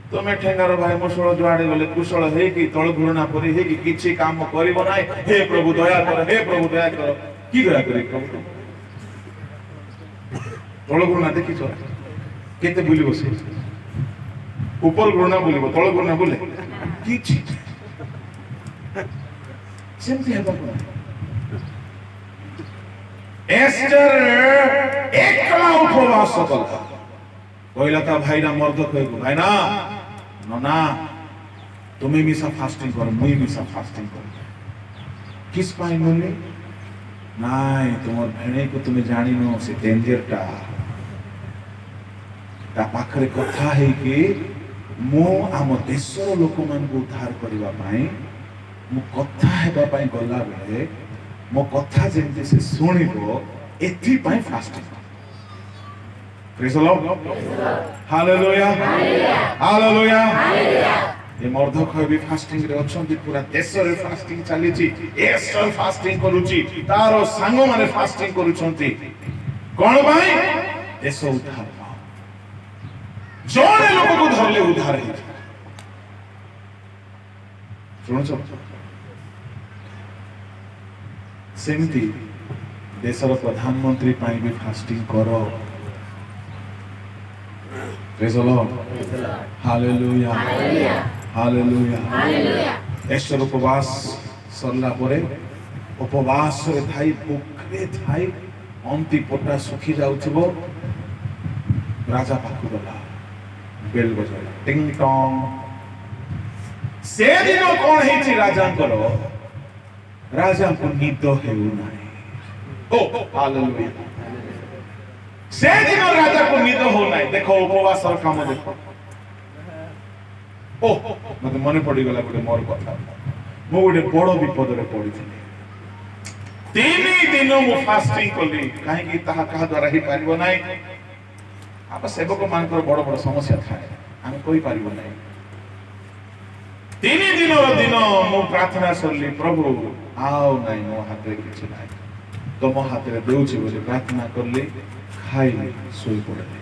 ତମେ ଠେଙ୍ଗାର ଭାଇ ମୁଷଳ ଯୁଆଡେ ଗଲେ କୁଶଳ ହେଇକି ତଳ ଘୃଣା ପରି ହେଇକି କିଛି କାମ କରିବ ନାହିଁ। ହେ ପ୍ରଭୁ ଦୟା କର, ହେ ପ୍ରଭୁ ଦୟା କର। କି ଦୟା କରି ପ୍ରଭୁ? ତଳ ଘୃଣା ଦେଖିଛ କେତେ ବୁଲିବ? ସେ ଉପର ଘୃଣା ବୁଲିବ, ତଳ ଘୃଣା ବୁଲେ କିଛି ସେମିତି ହେବାକୁ ନାହିଁ। ଏଷ୍ଟର ଏକଲା ଉପବାସ କଲା, କହିଲା ତା ଭାଇନା ମର୍ଦ୍ଦକୟକୁ, ଭାଇନା ନନା তুমি মিশা ফাস্টিং করো, মুই মিশা ফাস্টিং করি। কিস পাই বলে নাই, তোমার ভেণেকু তুমি জানিনো সে ডেঞ্জরটা। তা পাখরে কথা ହେଇକି ମୁଁ ଆମ ଦେଶର ଲୋକମାନଙ୍କୁ ଉଦ୍ଧାର କରିବା ପାଇଁ ମୁଁ କଥା ହେବା ପାଇଁ ଗଲା ବେଳେ ମୋ କଥା ଯେମିତି ସେ ଶୁଣିବ ଏଥିପାଇଁ fasting. Praise the Lord. Hallelujah. Hallelujah. ଏ ମର୍ଦ୍ଦକୟ ବି ଫାଷ୍ଟିଂ ରେ ଅଛନ୍ତି, ପୁରା ଦେଶରେ ଫାଷ୍ଟିଂ ଚାଲିଛି। ଏଷ୍ଟର ଫାଷ୍ଟିଂ କରୁଛି, ତାର ସାଙ୍ଗମାନେ ଫାଷ୍ଟିଂ କରୁଛନ୍ତି। କଣ ପାଇଁ? ଦେଶ ଉଦ୍ଧାର। ଜଣେ ଲୋକକୁ ଧରିଲେ ଉଦ୍ଧାର ହେଇଯିବ। ଶୁଣୁଛ? ସେମିତି ଦେଶର ପ୍ରଧାନମନ୍ତ୍ରୀ ପାଇଁ ବି ଫାଷ୍ଟିଂ କର। Praise the Lord. Hallelujah. Hallelujah. Easter ଉପବାସ ସରିଲା ପରେ ଉପବାସରେ ଥାଇ ଭୋକରେ ଥାଇ ଅନ୍ତି ପଟା ଶୁଖି ଯାଉଥିବ, ରାଜା ପାଖକୁ ଗଲା, ବେଲ ବଜାଇଲା, ଟିଂ ଟଙ୍ଗ। ସେଦିନ କଣ ହେଇଛି ରାଜାଙ୍କର? ରାଜାଙ୍କୁ ନିଦ ହେଉନାହିଁ। ଓ ହାଲେଲୁୟା। ସେଦିନ ରାଜାକୁ ନିଦ ହଉନାହିଁ। ଦେଖ ଉପବାସର କାମ ଦେଖ। ଓ ମତେ ମନେ ପଡିଗଲା ଗୋଟେ ମୋର କଥା। ମୁଁ ଗୋଟେ ବଡ ବିପଦରେ ପଡିଥିଲି। 3 ଦିନ ମୁଁ ଫାଷ୍ଟିଂ କଲି, କାହିଁକି ତାହା କାହା ଦ୍ୱାରା ହେଇପାରିବ ନାହିଁ। ଆମ ସେବକ ମାନଙ୍କର ବଡ ବଡ ସମସ୍ୟା ଥାଏ, ଆମେ କହିପାରିବ ନାହିଁ। 3 ଦିନର ଦିନ ମୁଁ ପ୍ରାର୍ଥନା ସରିଲି, ପ୍ରଭୁ ଆଉ ନାହିଁ, ମୋ ହାତରେ କିଛି ନାହିଁ, ତମ ହାତରେ ଦେଉଛି ବୋଲି ପ୍ରାର୍ଥନା କଲି। ଖାଇଲି, ଶୋଇ ପଡ଼ିଲି।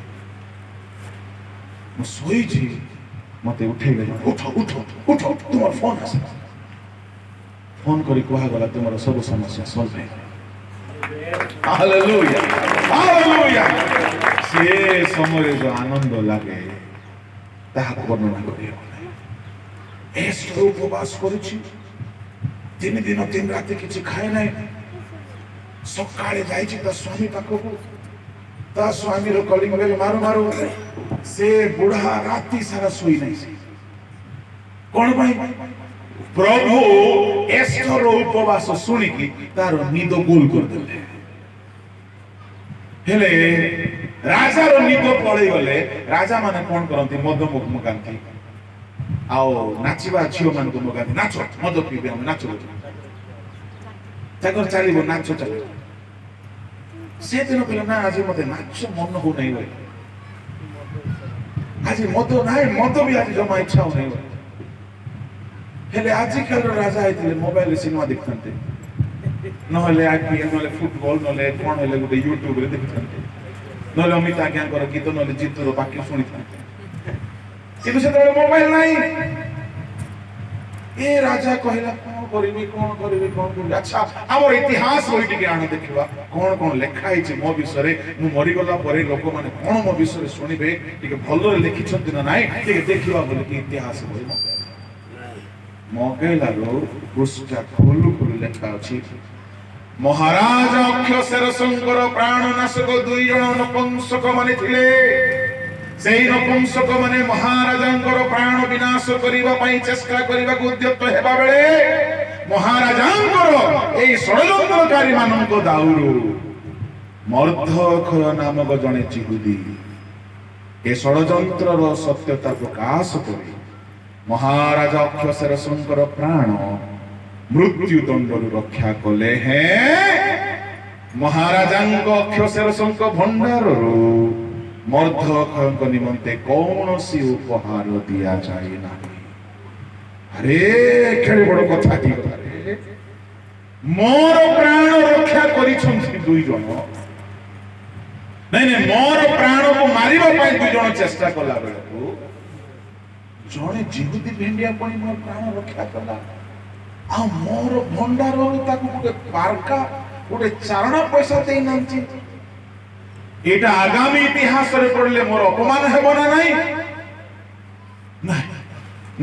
ମୁଁ ଶୋଇଛି, ମତେ ଉଠେଇଲେ, ଉଠ ଉଠ ଉଠ, ତୁମର ଫୋନ ଆସିଲା। ଫୋନ କରି କୁହାଗଲା ତୁମର ସବୁ ସମସ୍ୟା ସଲ୍ଭ ହେଇଗଲା। Hallelujah, hallelujah. ସେ ସମୟରେ ଯୋଉ ଆନନ୍ଦ ଲାଗେ ତାହାକୁ ବର୍ଣ୍ଣନା କରିହେବ ନାହିଁ। ଏଷ୍ଟର ଉପବାସ କରୁଛି, 3 ଦିନ 3 ରାତି କିଛି ଖାଏ ନାହିଁ। ସକାଳେ ଯାଇଛି ତା ସ୍ୱାମୀ ପାଖକୁ, ତା ସ୍ୱାମୀର କଲିଂ ବେଲ ମାରୁ ମାରୁ ସେ ବୁଢା ରାତି ସାରା ଶୋଇ ନାହିଁ। କଣ ପାଇଁ? ପ୍ରଭୁ ଏଷ୍ଟର ଉପବାସ ଶୁଣିକି ତାର ନିଦ ଗୋଲ କରିଦେଲେ। ହେଲେ ରାଜାର ନିଦ ପଳେଇ ଗଲେ। ରାଜା ମାନେ କଣ କରନ୍ତି? ମଦ ମଗାନ୍ତି, ଆଉ ନାଚିବା ଝିଅ ମାନଙ୍କୁ ମଗାନ୍ତି। ନାଚ, ମଦ ପିଇବେ, ଆମେ ନାଚ ତାଙ୍କର ଚାଲିବ, ନାଚ ଚାଲିବ। ସେଦିନ କହିଲେ ନା, ଆଜି ମତେ ନାଚ ମନ ହଉନାହିଁ ଭାଇ, ଆଜି ମଦ ନାହିଁ, ମଦ ବି ଆଜି ଜମା ଇଚ୍ଛା ହଉନାହିଁ ଭାଇ। ହେଲେ ଆଜିକାଲିର ରାଜା ହେଇଥିଲେ ମୋବାଇଲରେ ସିନେମା ଦେଖିଥାନ୍ତେ, ନହେଲେ IPL, ନହେଲେ ଫୁଟବଲ, ନହେଲେ କଣ ହେଲେ ଗୋଟେ ୟୁଟ୍ୟୁବରେ ଦେଖିଥାନ୍ତେ, ନହେଲେ ଅମିତ ଆଜ୍ଞାଙ୍କର ଗୀତ, ନହେଲେ ଜିତୁର ବାକ୍ୟ ଶୁଣିଥାନ୍ତେ। କିନ୍ତୁ ସେତେବେଳେ ମୋବାଇଲ ନାହିଁ। ଏ ରାଜା କହିଲା କଣ କରିବି, କଣ କରିବି, କଣ କରିବି। ଆଚ୍ଛା, ଆମର ଇତିହାସ ବହି ଟିକେ ଆଣ ଦେଖିବା, କଣ କଣ ଲେଖା ହେଇଛି ମୋ ବିଷୟରେ। ମୁଁ ମରିଗଲା ପରେ ଲୋକମାନେ କଣ ମୋ ବିଷୟରେ ଶୁଣିବେ, ଟିକେ ଭଲରେ ଲେଖିଛନ୍ତି ନା ନାଇଁ, ଟିକେ ଦେଖିବା ବୋଲିକି ଇତିହାସ ବହି ମଗେଇଲାରୁ ପୃଷ୍ଠା ଖୋଲୁ ଖୋଲୁ ଲେଖା ଅଛି, ମହାରାଜା ଅକ୍ଷଶେରସଙ୍କର ପ୍ରାଣ ନାଶକ 2 ଜଣ ନପୁଂସକ ମାନେ ଥିଲେ। ସେଇ ନପୁଂସକ ମାନେ ମହାରାଜାଙ୍କର ପ୍ରାଣ ବିନାଶ ବିନାଶ କରିବା ପାଇଁ ଚେଷ୍ଟା କରିବାକୁ ଉଦ୍ୟତ ହେବା ବେଳେ ମହାରାଜାଙ୍କର ଏହି ଷଡ଼ଯନ୍ତ୍ରକାରୀ ମାନଙ୍କ ଦାଉରୁ ମର୍ଦ୍ଦଖୟ ନାମକ ଜଣେ ଚିହୁଦୀ ଏ ଷଡ଼ଯନ୍ତ୍ରର ସତ୍ୟତା ପ୍ରକାଶ କରି ମହାରାଜା ଅକ୍ଷଶେରସଙ୍କର ପ୍ରାଣ ମୃତ୍ୟୁ ଦଣ୍ଡରୁ ରକ୍ଷା କଲେ। ମହାରାଜାଙ୍କ ଅକ୍ଷଶେରସଙ୍କ ଭଣ୍ଡାରରୁ ମର୍ଦ୍ଦଖୟଙ୍କ ନିମନ୍ତେ କୌଣସି ଉପହାର ଦିଆଯାଏ ନାହିଁ। ଆରେ କେଡ଼େ ବଡ଼ କଥା ହେଇଗଲା ରେ। ମୋର ପ୍ରାଣ ରକ୍ଷା କରିଛନ୍ତି ଦୁଇ ଜଣ, ନାଇଁ ମୋର ପ୍ରାଣକୁ ମାରିବା ପାଇଁ ଦୁଇ ଜଣ ଚେଷ୍ଟା କଲା ବେଳକୁ ଜଣେ ଜିହୁଦୀ ଭେଣ୍ଡିଆ ପାଇଁ ମୋ ପ୍ରାଣ ରକ୍ଷା କଲା, ଆଉ ମୋର ଭଣ୍ଡାରରୁ ତାକୁ ଗୋଟେ ପାର୍କା ଗୋଟେ ଚାରଣା ପଇସା ଦେଇନାହାନ୍ତି। এটা আগামী ইতিহাসরে পড়লে মোর অপমান ହେବ না নাই?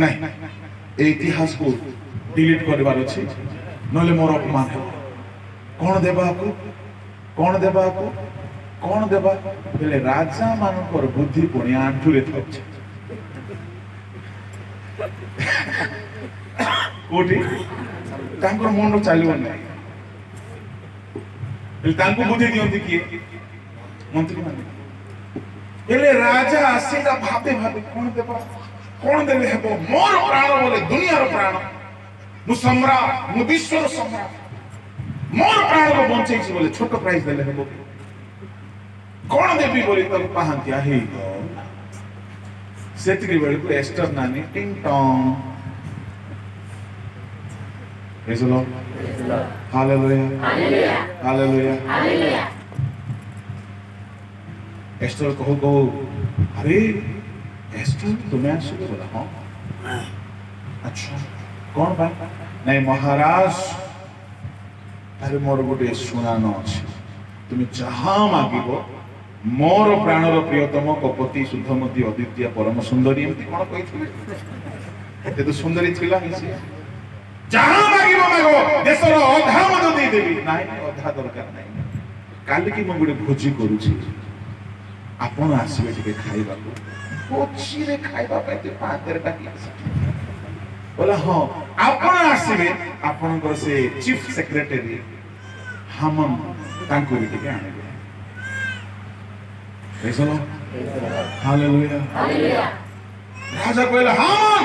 নাই, এই ইতিহাসକୁ ডিলিট করবার আছে, নলে মোর অপমান ହେବ। কোন দেবাকু কোন দেবা বলে রাজা মানকর বুদ্ধি পুଣି আঁঠুরে থাকছে। কোটি ତାଙ୍କର ମନ ଚାଲିବ ନାହିଁ। ତାଙ୍କୁ ବୁଦ୍ଧି ଦିଅନ୍ତି କିଏ? ମନ୍ତ୍ରୀ ମାନେ। ହେଲେ ରାଜା ସେଇଟା ଭାବେ କଣ ଦେବା, କଣ ଦେଲେ ହେବ? ମୋର ପ୍ରାଣ ବୋଲେ ଦୁନିଆର ପ୍ରାଣ, ମୁଁ ସମ୍ରାଟ, ମୁଁ ବିଶ୍ୱର ସମ୍ରାଟ, ମୋର ପ୍ରାଣକୁ ବଞ୍ଚେଇଛି ବୋଲେ ଛୋଟ ପ୍ରାଇଜ ଦେଲେ ହେବ? କଣ ଦେବି ବୋଲି ତାକୁ ପାହାନ୍ତିଆ ହେଇଗଲା। ସେତିକି ବେଳକୁ ଏଷ୍ଟର ନାନୀ ଟିଙ୍ଗ ଟଙ୍ଗ Praise the Lord. Hallelujah. Hallelujah. Esther कहो अरे एस्टर तुम्हें आसो बोला हाँ अच्छा कौन बात नहीं महाराज अरे मोर गोटे सुनान अच्छे तुम्हें जहाँ मागिब मोर प्राणर प्रियतम कपति शुद्धमती अद्वितीय परम सुंदरी एमती कौन कही तो सुंदरी थिला जहाँ मागिब मागो देशर अधा मत दे देबी नहीं अधा दरकार नहीं काली की मैं गोटे भोजी करूची आपण आसबे टिके खाइबाकू कोची रे खाइबा पे ते पातेर टाकी बोला हां आपण आसबे आपनकर से चीफ सेक्रेटरी हमन तांको टिके आनेबे प्रेज़ हालेलुया राजा कहला हां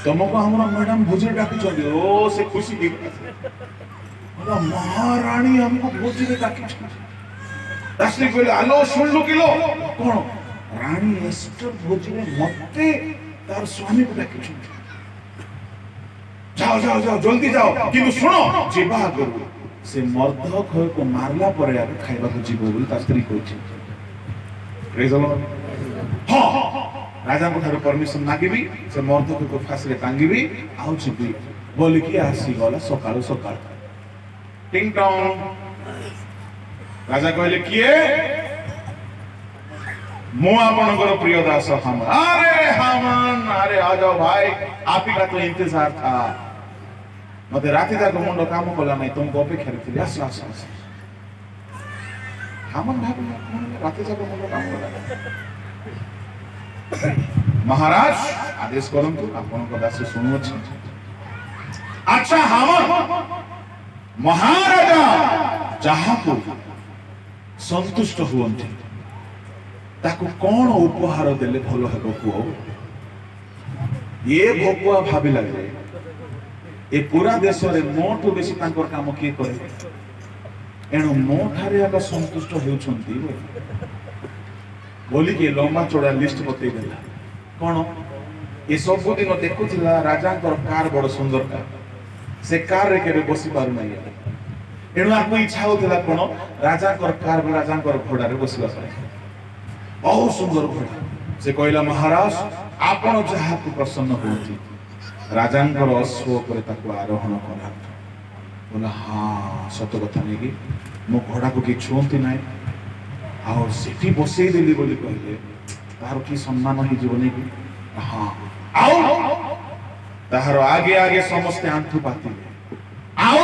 तुमको हमरा मैडम भोजी डाकी चली ओ से खुशी की बोला महारानी हमको भोजी रे डाकी चली दासरी कहले आलो सुनलु किलो कोन रानी एस्टर भोजी ने मते तार स्वामी को डाकी छु जाओ जल्दी जाओ किंतु सुनो जीवा करू से मर्दखय को मारला परे आ खाइबा को जीव बोली ता स्त्री कहछि प्रेज द लॉर्ड हां राजा को थारे परमिशन मागीबी से मर्दखय को फांसी रे टांगीबी आउ छिबी बोली कि आसी गला सकाळ टिंग टोंग राजा कहले किए मु आपनकर प्रिय दास हामान अरे आ जाओ भाई आप ही का तो इंतजार था मते राति तक मुंड काम कला नहीं तुमको अपेक्षा थी आस हामान भाई राति तक मुंड काम कला महाराज आदेश करंतु आपनकर दास सुनु अछि अच्छा हामान महाराजा जहां को संतुष्ट हुअन्ति ताकू कौन उपहार देले भलो हेबो को ये भगवा भाबी लागे ए पूरा देश रे मोटू बेसी तांकर काम के करे एणु मोठारे आका संतुष्ट हेउछन्ति बोली के लंबा चौड़ा लिस्ट बतै देला कोन ए सब दिन देखुथिला राजांकर कार बड़ सुंदर कार से कार रे केबे बसी पारु नै एणु आपको इच्छा होता कौन राजांकर कार राजांकर घोड़ा रे बसवा बहुत सुंदर घोड़ा से कहला महाराज आपण जहा को प्रसन्न होती राजांकर अश्व पर ताको आरोहण करा बोला हां सत कथा नै कि मो घोड़ा को कि छुंती नै आ सेठी बसई देली बोली कहले तार की सम्मान ही जीवन कि हां आओ तार आगे आगे समस्त आंठू पाती आओ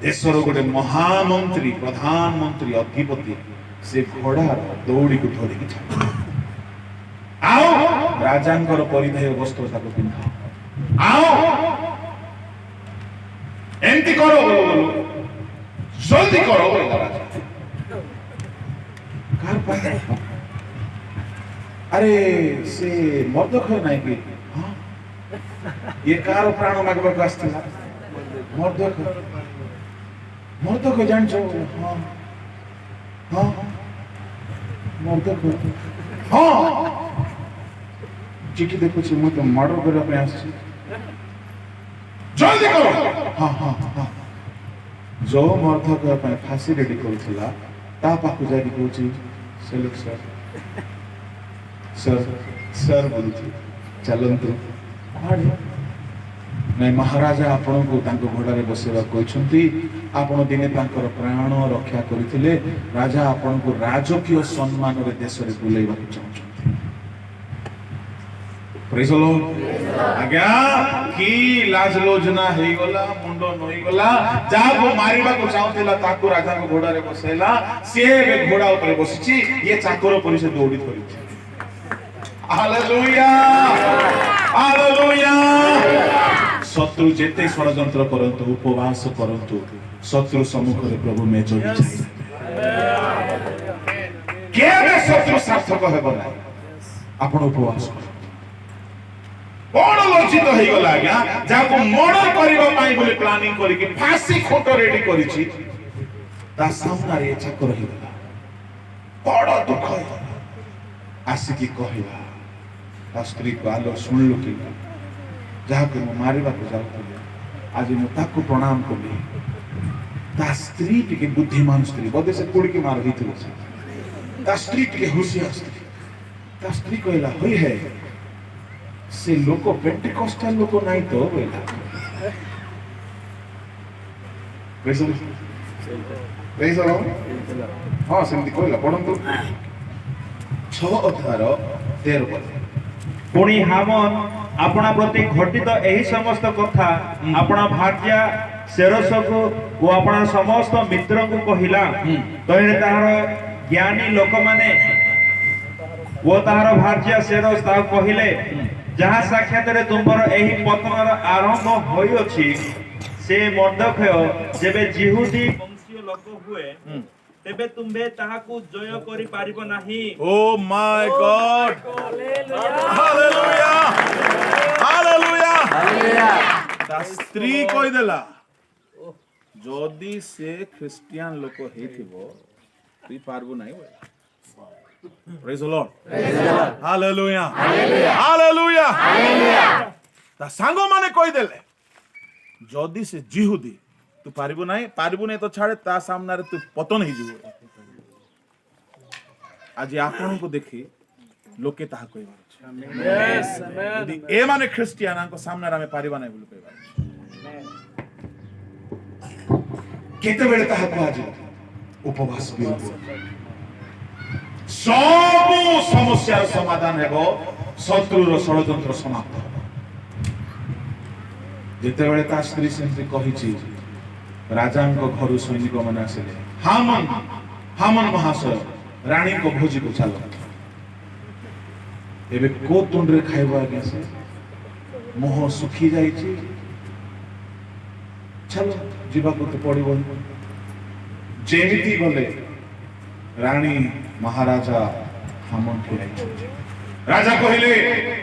देशर गोटे महामंत्री प्रधानमंत्री अधिपति से घोड़ा दौड़ी को धरिकी आओ ରାଜାଙ୍କର ପରିଧେୟ ବସ୍ତ୍ର ତାକୁ ପିନ୍ଧାଅ। ଆଓ ଏମିତି କର ବୋଲ ଜଲ୍ଦି କର ବୋଲିଲା ରାଜା। କାହାର ପାଇଁ? ଆରେ ସେ ମର୍ଦ୍ଦଖୟ ନାଇଁ କି? ହଁ ଇଏ କାହାର ପ୍ରାଣ ମାଗବାକୁ ଆସିଥିଲା? ମର୍ଦ୍ଦଖୟ। ମର୍ଦ୍ଦଖୟ ଜାଣିଛ? ହଁ ହଁ ମର୍ଦ୍ଦଖୟ। ହଁ ଚିଠି ଦେଖୁଛି, ମୁଁ ତ ମର୍ଡର କରିବା ପାଇଁ ଆସିଛି, ଜଲ୍ଦି କର। ହଁ ହଁ ହଁ। ଯୋଉ ମର୍ଦ୍ଦଖୟ ପାଇଁ ଫାଶୀ ରେଡି କରୁଥିଲା ତା ପାଖକୁ ଯାଇକି କହୁଛି ସେଲୁଟ ସାର୍ ସାର୍ ସାର୍ ବୋଲୁଛି ଚାଲନ୍ତୁ। ନାଇଁ ମହାରାଜା ଆପଣଙ୍କୁ ତାଙ୍କ ଘୋଡ଼ାରେ ବସେଇବାକୁ କହିଛନ୍ତି। ଆପଣ ଦିନେ ତାଙ୍କର ପ୍ରାଣ ରକ୍ଷା କରିଥିଲେ। ରାଜା ଆପଣଙ୍କୁ ରାଜକୀୟ ସମ୍ମାନରେ ଦେଶରେ ବୁଲେଇବାକୁ ଚାହୁଁଛନ୍ତି। Praise the Lord. ଆଜ୍ଞା କି ଲାଜ ଲୋଚନା ହେଇଗଲା, ମୁଣ୍ଡ ନଇଗଲା। ଯାହାକୁ ମାରିବାକୁ ଚାହୁଁଥିଲା ତାକୁ ରାଜାଙ୍କ ଘୋଡ଼ାରେ ବସେଇଲା। ସିଏ ଏବେ ଘୋଡ଼ା ଉପରେ ବସିଛି, ଇଏ ଚାକର ପରି ସେ ଦୌଡ଼ି ଧରିଛି। Hallelujah hallelujah. ଶତ୍ରୁ ଯେତେ ଷଡ଼ଯନ୍ତ୍ର କରନ୍ତୁ, ଉପବାସ କରନ୍ତୁ, ଶତ୍ରୁ ସମ୍ମୁଖରେ ପ୍ରଭୁ ମେଜ ବିଛାଇ କେବେ ଶତ୍ରୁ ସାର୍ଥକ ହେବ ନାହିଁ। ଆପଣ ଉପବାସ କରନ୍ତୁ। କଣ ଲଜ୍ଜିତ ହେଇଗଲା ଆଜ୍ଞା, ଯାହାକୁ ମର୍ଡର କରିବା ପାଇଁ ବୋଲି ପ୍ଲାନିଂ କରିକି ଫାଶୀ ଖୋଟ ରେଡି କରିଛି, ତା ସାମ୍ନାରେ ଏ ଚାକର ହେଇଗଲା। ବଡ ଦୁଃଖ ହେଇଗଲା। ଆସିକି କହିଲା ତା ସ୍ତ୍ରୀକୁ, ଆଲୋ ଶୁଣିଲୁ କି, ଯାହାକୁ ମୁଁ ମାରିବାକୁ ଯାଉଥିଲି ଆଜି ମୁଁ ତାକୁ ପ୍ରଣାମ କଲି। ତା ସ୍ତ୍ରୀ ଟିକେ ବୁଦ୍ଧିମାନ ସ୍ତ୍ରୀ, ବୋଧେ ସେ କୋଡ଼ିକି ମାର ହେଇଥିବ। ତା ସ୍ତ୍ରୀ ଟିକେ ହୁସିଆର ସ୍ତ୍ରୀ। ତା ସ୍ତ୍ରୀ କହିଲା, ହୋଇ ହେ ସେ ଲୋକ ପେଣ୍ଟିକଷ୍ଟାଲ ଲୋକ ନାହିଁ ତ ବୋଇଲା। ହଁ ସେମିତି କହିଲା। ପଢନ୍ତୁ 6:13। ପୁଣି ହାମାନ ଆପଣା ପ୍ରତି ଘଟିତ ଏହି ସମସ୍ତ କଥା ଆପଣା ଭାର୍ଯ୍ୟା ସେରସକୁ ଓ ଆପଣା ସମସ୍ତ ମିତ୍ରଙ୍କୁ କହିଲା। ତହିଁରେ ତାହାର ଜ୍ଞାନୀ ଲୋକମାନେ ଓ ତାହାର ଭାର୍ଯ୍ୟା ସେରସ ତାହାକୁ କହିଲେ, ଯାହା ସାକ୍ଷାତରେ ତୁମର ଏହି ପତନର ଆରମ୍ଭ ହୋଇଅଛି, ସେ ମର୍ଦ୍ଦଖୟ ଯେବେ ଯିହୁଦୀ ବଂଶୀୟ ଲୋକ ହୁଏ, ତେବେ ତୁମ୍ଭେ ତାହାକୁ ଜୟ କରିପାରିବ ନାହିଁ। ଓ ମାଇ ଗଡ୍, ହାଲେଲୁୟା ହାଲେଲୁୟା। ତା ସ୍ତ୍ରୀ କହିଦେଲା, ଯଦି ସେ ଖ୍ରୀଷ୍ଟିଆନ ଲୋକ ହେଇଥିବ ତୁଇ ପାରବୁ ନାହିଁ। Praise the Lord. Hallelujah. Hallelujah. ତା ସାଙ୍ଗମାନେ କହିଦେଲେ, ଯଦି ସେ ଜିହୁଦୀ ତୁ ପାରିବୁ ନାହିଁ ତ ଛାଡେ, ତା ସାମ୍ନାରେ ତୁ ପତନ ହେଇଯିବୁ। ଆଜି ଆପଣଙ୍କୁ ଦେଖି ଲୋକେ ତାହା କହିବାର ଅଛି, ଯଦି ଏମାନେ ଖ୍ରୀଷ୍ଟିଆନଙ୍କ ସାମ୍ନାରେ ଆମେ ପାରିବା ନାହିଁ ବୋଲି କହିବାର ଅଛି। କେତେବେଳେ ତାହା କୁହାଯିବ? ଉପବାସ ବିରୋଧ। ସବୁ ସମସ୍ୟାର ସମାଧାନ ହେବ, ଶତ୍ରୁର ଷଡ଼ଯନ୍ତ୍ର ସମାପ୍ତ ହେବ। ଯେତେବେଳେ ତା ସ୍ତ୍ରୀ ସେମିତି କହିଛି, ରାଜାଙ୍କ ଘରୁ ସୈନିକମାନେ ଆସିଲେ। ହାମାନ ମହାଶୟ, ରାଣୀଙ୍କ ଭୋଜିକୁ ଚାଲ। ଏବେ କୋ ତୁଣ୍ଡରେ ଖାଇବ ଆଜ୍ଞା? ସେ ମୁହ ଶୁଖି ଯାଇଛି, ଚାଲ ଯିବାକୁ ତ ପଡିବ। ଯେମିତି ଗଲେ ରାଣୀ ମହାରାଜା ହାମାନ ଠିଆଇଛନ୍ତି। ରାଜା କହିଲେ,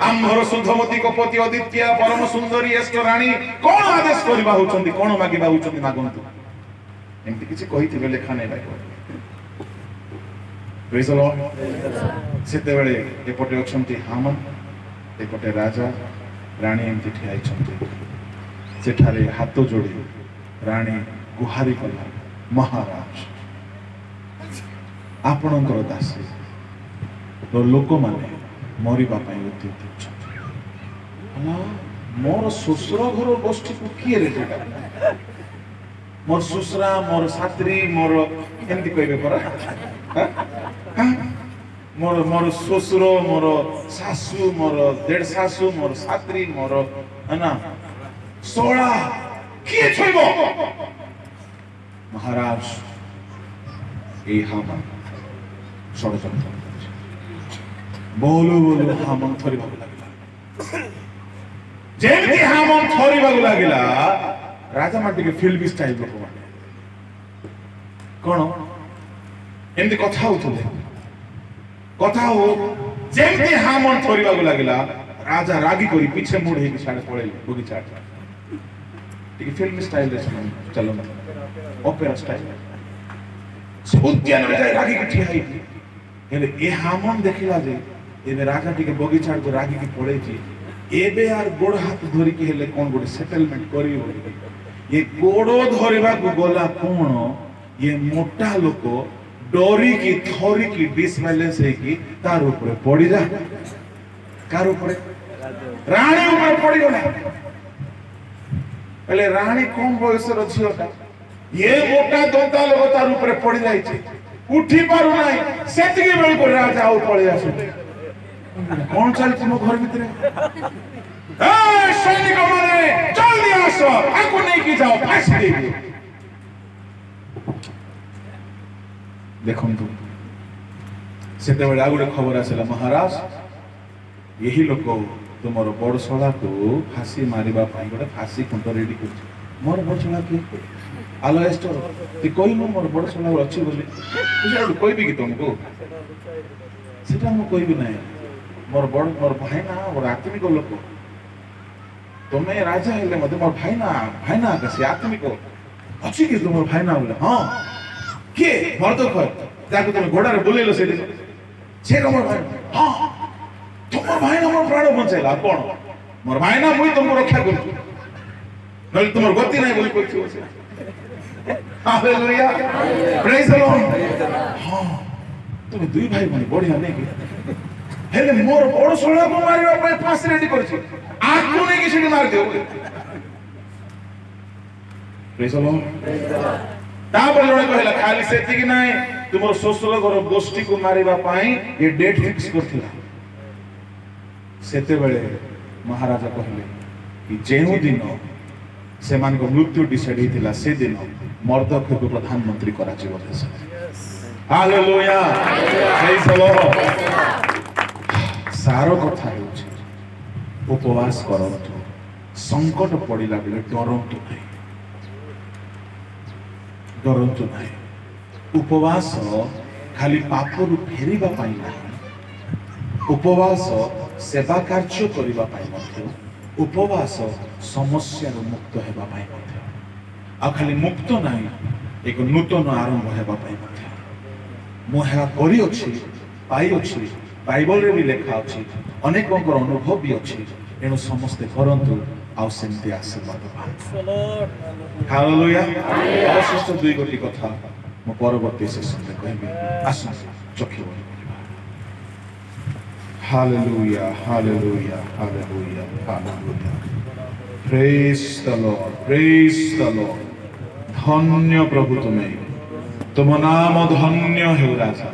ଆମ୍ଭର ସୁଧମତୀ କପତି ଅଦିତ୍ୟା ପରମ ସୁନ୍ଦରୀ ଏଷ୍ଟ ରାଣୀ କଣ ଆଦେଶ କରିବା ହଉଛନ୍ତି, କଣ ମାଗିବା ହଉଛନ୍ତି, ମାଗନ୍ତୁ। ଏମିତି କିଛି କହିଥିବେ, ଲେଖା ନାହିଁ ଭାଇ। Praise the Lord. ସେତେବେଳେ ଏପଟେ ଅଛନ୍ତି ହାମାନ, ଏପଟେ ରାଜା, ରାଣୀ ଏମିତି ଠିଆ ହେଇଛନ୍ତି। ସେଠାରେ ହାତ ଯୋଡ଼ି ରାଣୀ ଗୁହାରି କଲା, ମହାରାଜ ଆପଣଙ୍କର ଦାସୀ ଲୋକମାନେ ମରିବା ପାଇଁ ଉଦ୍ୟତ ଅଛନ୍ତି। ମୋର ଶ୍ୱଶୁର ଘର ଗୋଷ୍ଠୀକୁ କିଏ ରେ ଯିବା? ମୋର ଶ୍ୱଶୁରା, ମୋର ସାତ୍ରୀ, ମୋର ଏମିତି କହିବେ ପରା। ମୋର ଶ୍ୱଶୁର, ମୋର ଶାଶୁ, ମୋର ଦେଢ଼ ଶାଶୁ, ମୋର ସାତ୍ରୀ, ମୋର ନା ଶଳା କିଏ ଛୁଇଁବ? ମହାରାଜ এই হামান ষড়যন্ত্র করছে। বলো বলো হামান ধরিବାକୁ ଲାଗିଲା। ଯେମିତି ହାମନ ଥରିବାକୁ ଲାଗିଲା ରାଜା ମାନେ ଟିକେ ଫିଲ୍ମ ଷ୍ଟାଇଲ ଲୋକମାନେ କଣ ଏମିତି କଥା ହଉଥିଲେ ଯେମିତି ହାମନ ଥରିବାକୁ ଲାଗିଲା ରାଜା ରାଗି କରି ପିଛେ ମୁଡ ହେଇକି ସାଡେ ପଳେଇଲେ ବଗିଚା ଟିକେ ଫିଲ୍ମ ଷ୍ଟାଇଲରେ ଚାଲନ୍ତୁ ଅପେରା ଷ୍ଟାଇଲ ସେ ଉଦ୍ୟାନରେ ଯାଇ ରାଗିକି ଠିଆ ହେଇଛି ହେଲେ ଏ ହାମନ ଦେଖିଲା ଯେ ଏବେ ରାଜା ଟିକେ ବଗିଚା ଆଡକୁ ରାଗିକି ପଳେଇଛି ଏବେ ଆର ଗୋଡ ହାତ ଧରିକି ହେଲେ କଣ ଗୋଟେ ସେଟଲମେଣ୍ଟ କରିବ ଏ ଗୋଡ ଧରିବାକୁ ଗଲା କଣ ଏ ମୋଟା ଲୋକ ଡରିକି ଥରିକି ଡିସବ୍ୟାଲେନ୍ସ ହେଇକି ତାର ଉପରେ ପଡିଯା କାର ଉପରେ ରାଣୀ ଉପରେ ପଡିଗଲା ହେଲେ ରାଣୀ କମ ବୟସର ଝିଅଟା ଏ ମୋଟା ଦନ୍ତା ଲୋକ ତାର ଉପରେ ପଡି ଯାଇଛି ଉଠି ପାରୁନାହିଁ ସେତିକି ବେଳକୁ ରାଜା ଆଉ ପଳେଇ ଆସୁଛି କଣ ଚାଲିଛି ମୋ ଘର ଭିତରେ ସୈନିକ ମାନେ ଜଲ୍ଦି ଆସ ଆକୁ ନେଇକି ଯାଅ ଫାଶୀ ଦେଇଦିଅ ଦେଖନ୍ତୁ ସେତେବେଳେ ଆଉ ଗୋଟେ ଖବର ଆସିଲା ମହାରାଜ ଏହି ଲୋକ ତୁମର ବଡ଼ଶଳାକୁ ଫାଶୀ ମାରିବା ପାଇଁ ଗୋଟେ ଫାଶୀ ଖୁଣ୍ଟ ରେଡି କରୁଛି ମୋର ବଡ଼ଶଳା କିଏ ଆଲୋ ଏଷ୍ଟର ତୁ କହିନୁ ମୋର ବଡ଼ଶଳା ଅଛି ବୋଲି ମୁଁ କହିବି କି ତମକୁ ସେଟା ମୁଁ କହିବି ନାହିଁ ମୋର ଭାଇନା ମୋର ଆତ୍ମିକ ଲୋକ ତମେ ରାଜା ହେଲେ ମତେ ମୋର ଭାଇନା ସେ ଆତ୍ମିକ ଅଛି କି ତୁମର ଭାଇନା ବୋଲେ ହଁ କିଏ ଭରତ ଯାହାକୁ ତମେ ଘୋଡାରେ ବୁଲେଇଲ ସେଠି ସେ ତମର ଭାଇ ହଁ ତୁମର ଭାଇନା ମୋର ପ୍ରାଣ ବଞ୍ଚାଇଲା କଣ ମୋର ଭାଇନା ମୁଇଁ ତମକୁ ରକ୍ଷା କରୁଛୁ ନହେଲେ ତୁମର ଗତି ନାହିଁ ବୋଲି କହିଥିବ ସେ ହାଲେଲୁୟା ପ୍ରେଜ୍ ଦ ଲର୍ଡ ହଁ ତୁମେ ଦୁଇ ଭାଇ ଭଉଣୀ ବଢିଆ ନେଇକି ହେଲେ ମୋର ବଡ ଶଳାକୁ ମାରିବା ପାଇଁ ଫାଶୀ ରେଡି କରିଛି ଆକୁ ନେଇକି ସେଠି ମାରିଦିଅ ପ୍ରେଜ୍ ଦ ଲର୍ଡ ତାପରେ ଜଣେ କହିଲା ଖାଲି ସେତିକି ନାହିଁ ତୁମର ଶ୍ୱଶୁର ଘର ଗୋଷ୍ଠୀକୁ ମାରିବା ପାଇଁ ଏ ଡେଟ୍ ଫିକ୍ସ କରିଥିଲା ସେତେବେଳେ ମହାରାଜା କହିଲେ କି ଯେଉଁ ଦିନ ସେମାନଙ୍କ ମୃତ୍ୟୁ ଡିସାଇଡ୍ ହେଇଥିଲା ସେଦିନ ମର୍ଦ୍ଦକ୍ୟକୁ ପ୍ରଧାନମନ୍ତ୍ରୀ କରାଯିବ ଦେଶରେ ହାଲେଲୁୟା ପ୍ରେଜ୍ ଦ ଲର୍ଡ ସାର କଥା ହେଉଛି ଉପବାସ କରନ୍ତୁ ସଂକଟ ପଡ଼ିଲା ବେଳେ ଡରନ୍ତୁ ନାହିଁ ଉପବାସ ଖାଲି ପାପରୁ ଫେରିବା ପାଇଁ ନାହିଁ ଉପବାସ ସେବା କାର୍ଯ୍ୟ କରିବା ପାଇଁ ମଧ୍ୟ ଉପବାସ ସମସ୍ୟାରୁ ମୁକ୍ତ ହେବା ପାଇଁ ମଧ୍ୟ ଆଉ ଖାଲି ମୁକ୍ତ ନାହିଁ ଏକ ନୂତନ ଆରମ୍ଭ ହେବା ପାଇଁ ମଧ୍ୟ ମୁଁ ଏହା କରିଅଛି ପାଇଅଛି ବାଇବଲରେ ବି ଲେଖା ଅଛି ଅନେକଙ୍କର ଅନୁଭବ ବି ଅଛି ଏଣୁ ସମସ୍ତେ କରନ୍ତୁ ଆଉ ସେମିତି ଆଶୀର୍ବାଦ ପାଆନ୍ତୁ ହାଲେଲୁୟା ଅବଶିଷ୍ଟ ଦୁଇ ଗୋଟି କଥା ମୁଁ ପରବର୍ତ୍ତୀ ସେସନରେ କହିବି ଆସନ୍ତୁ ଚକ୍ଷୁ ବନ୍ଦ କରିବା ହାଲେଲୁୟା ହାଲେଲୁୟା ହାଲେଲୁୟା ହାଲେଲୁୟା ପ୍ରେଜ୍ ଦ ଲର୍ଡ ଧନ୍ୟ ପ୍ରଭୁ ତୁମ ନାମ ଧନ୍ୟ ହେଉ ରାଜା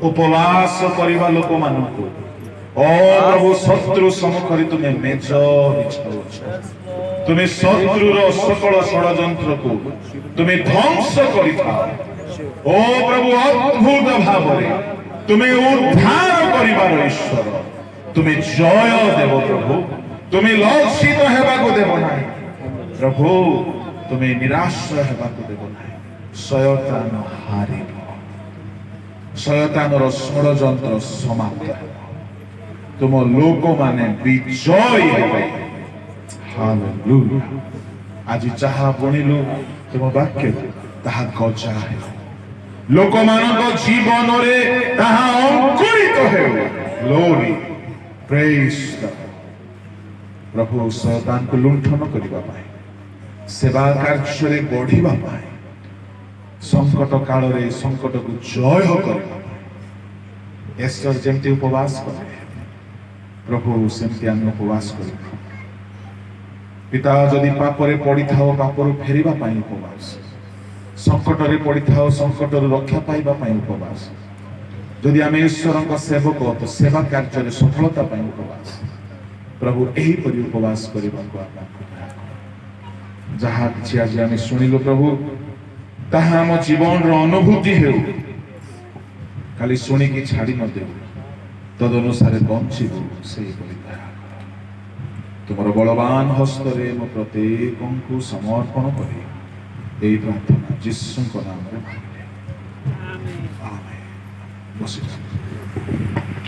ଉପବାସ କରିବା ଲୋକମାନଙ୍କୁ ଓ ପ୍ରଭୁ ଶତ୍ରୁ ସମ୍ମୁଖରେ ତୁମେ ମେଜ ବିଛାଉଛ ତୁମେ ଶତ୍ରୁର ସକଳ ଷଡ଼ଯନ୍ତ୍ରକୁ ତୁମେ ଧ୍ୱଂସ କରିଥାଅ ଓ ପ୍ରଭୁ ଅଦ୍ଭୁତ ଭାବରେ ତୁମେ ଉଦ୍ଧାର କରିବାର ଈଶ୍ୱର ତୁମେ ଜୟ ଦେବ ପ୍ରଭୁ ତୁମେ ଲଜ୍ଜିତ ହେବାକୁ ଦେବ ନାହିଁ ପ୍ରଭୁ ତୁମେ ନିରାଶ ହେବାକୁ ଦେବ ନାହିଁ ଶୟତାନ ହାରିବ ଶୟତାନର ଷଡ଼ଯନ୍ତ୍ର ସମାପ୍ତ ହେବ ତୁମ ଲୋକମାନେ ବିଜୟୀ ହେବେ ହାଲେଲୁୟା ଆଜି ଯାହା ବୁଣିଲୁ ତୁମ ବାକ୍ୟରେ ତାହା ଗଜା ହେବ ଲୋକମାନଙ୍କ ଜୀବନରେ ତାହା ଅଙ୍କୁରିତ ହେଉ ଗ୍ଲୋରି ପ୍ରେଜ୍ ଦ ପ୍ରଭୁ ଶୟତାନକୁ ଲୁଣ୍ଠନ କରିବା ପାଇଁ ସେବା କାର୍ଯ୍ୟରେ ବଢିବା ପାଇଁ ସଂକଟ କାଳରେ ସଂକଟକୁ ଜୟ କରିବା ପାଇଁ ଏଷ୍ଟର ଯେମିତି ଉପବାସ କରେ ପ୍ରଭୁ ସେମିତି ଆମେ ଉପବାସ କରିବୁ ପିତା ଯଦି ପାପରେ ପଡ଼ିଥାଉ ପାପରୁ ଫେରିବା ପାଇଁ ଉପବାସ ସଂକଟରେ ପଡ଼ିଥାଉ ସଂକଟରୁ ରକ୍ଷା ପାଇବା ପାଇଁ ଉପବାସ ଯଦି ଆମେ ଈଶ୍ୱରଙ୍କ ସେବକ ତ ସେବା କାର୍ଯ୍ୟରେ ସଫଳତା ପାଇଁ ଉପବାସ ପ୍ରଭୁ ଏହିପରି ଉପବାସ କରିବାକୁ ଆପଣଙ୍କୁ ଯାହା କିଛି ଆଜି ଆମେ ଶୁଣିଲୁ ପ୍ରଭୁ ତାହା ଆମ ଜୀବନର ଅନୁଭୂତି ହେଉ ଖାଲି ଶୁଣିକି ଛାଡ଼ି ନ ଦେଉ ତଦନୁସାରେ ବଞ୍ଚିବୁ ସେହିପରି ଦୟା ତୁମର ବଳବାନ ହସ୍ତରେ ମୁଁ ପ୍ରତ୍ୟେକଙ୍କୁ ସମର୍ପଣ କରି ଏହି ପ୍ରାର୍ଥନା ଯୀଶୁଙ୍କ ନାମରେ ମାଗିଲି। ଆମେନ୍। ବସିଯାଅ।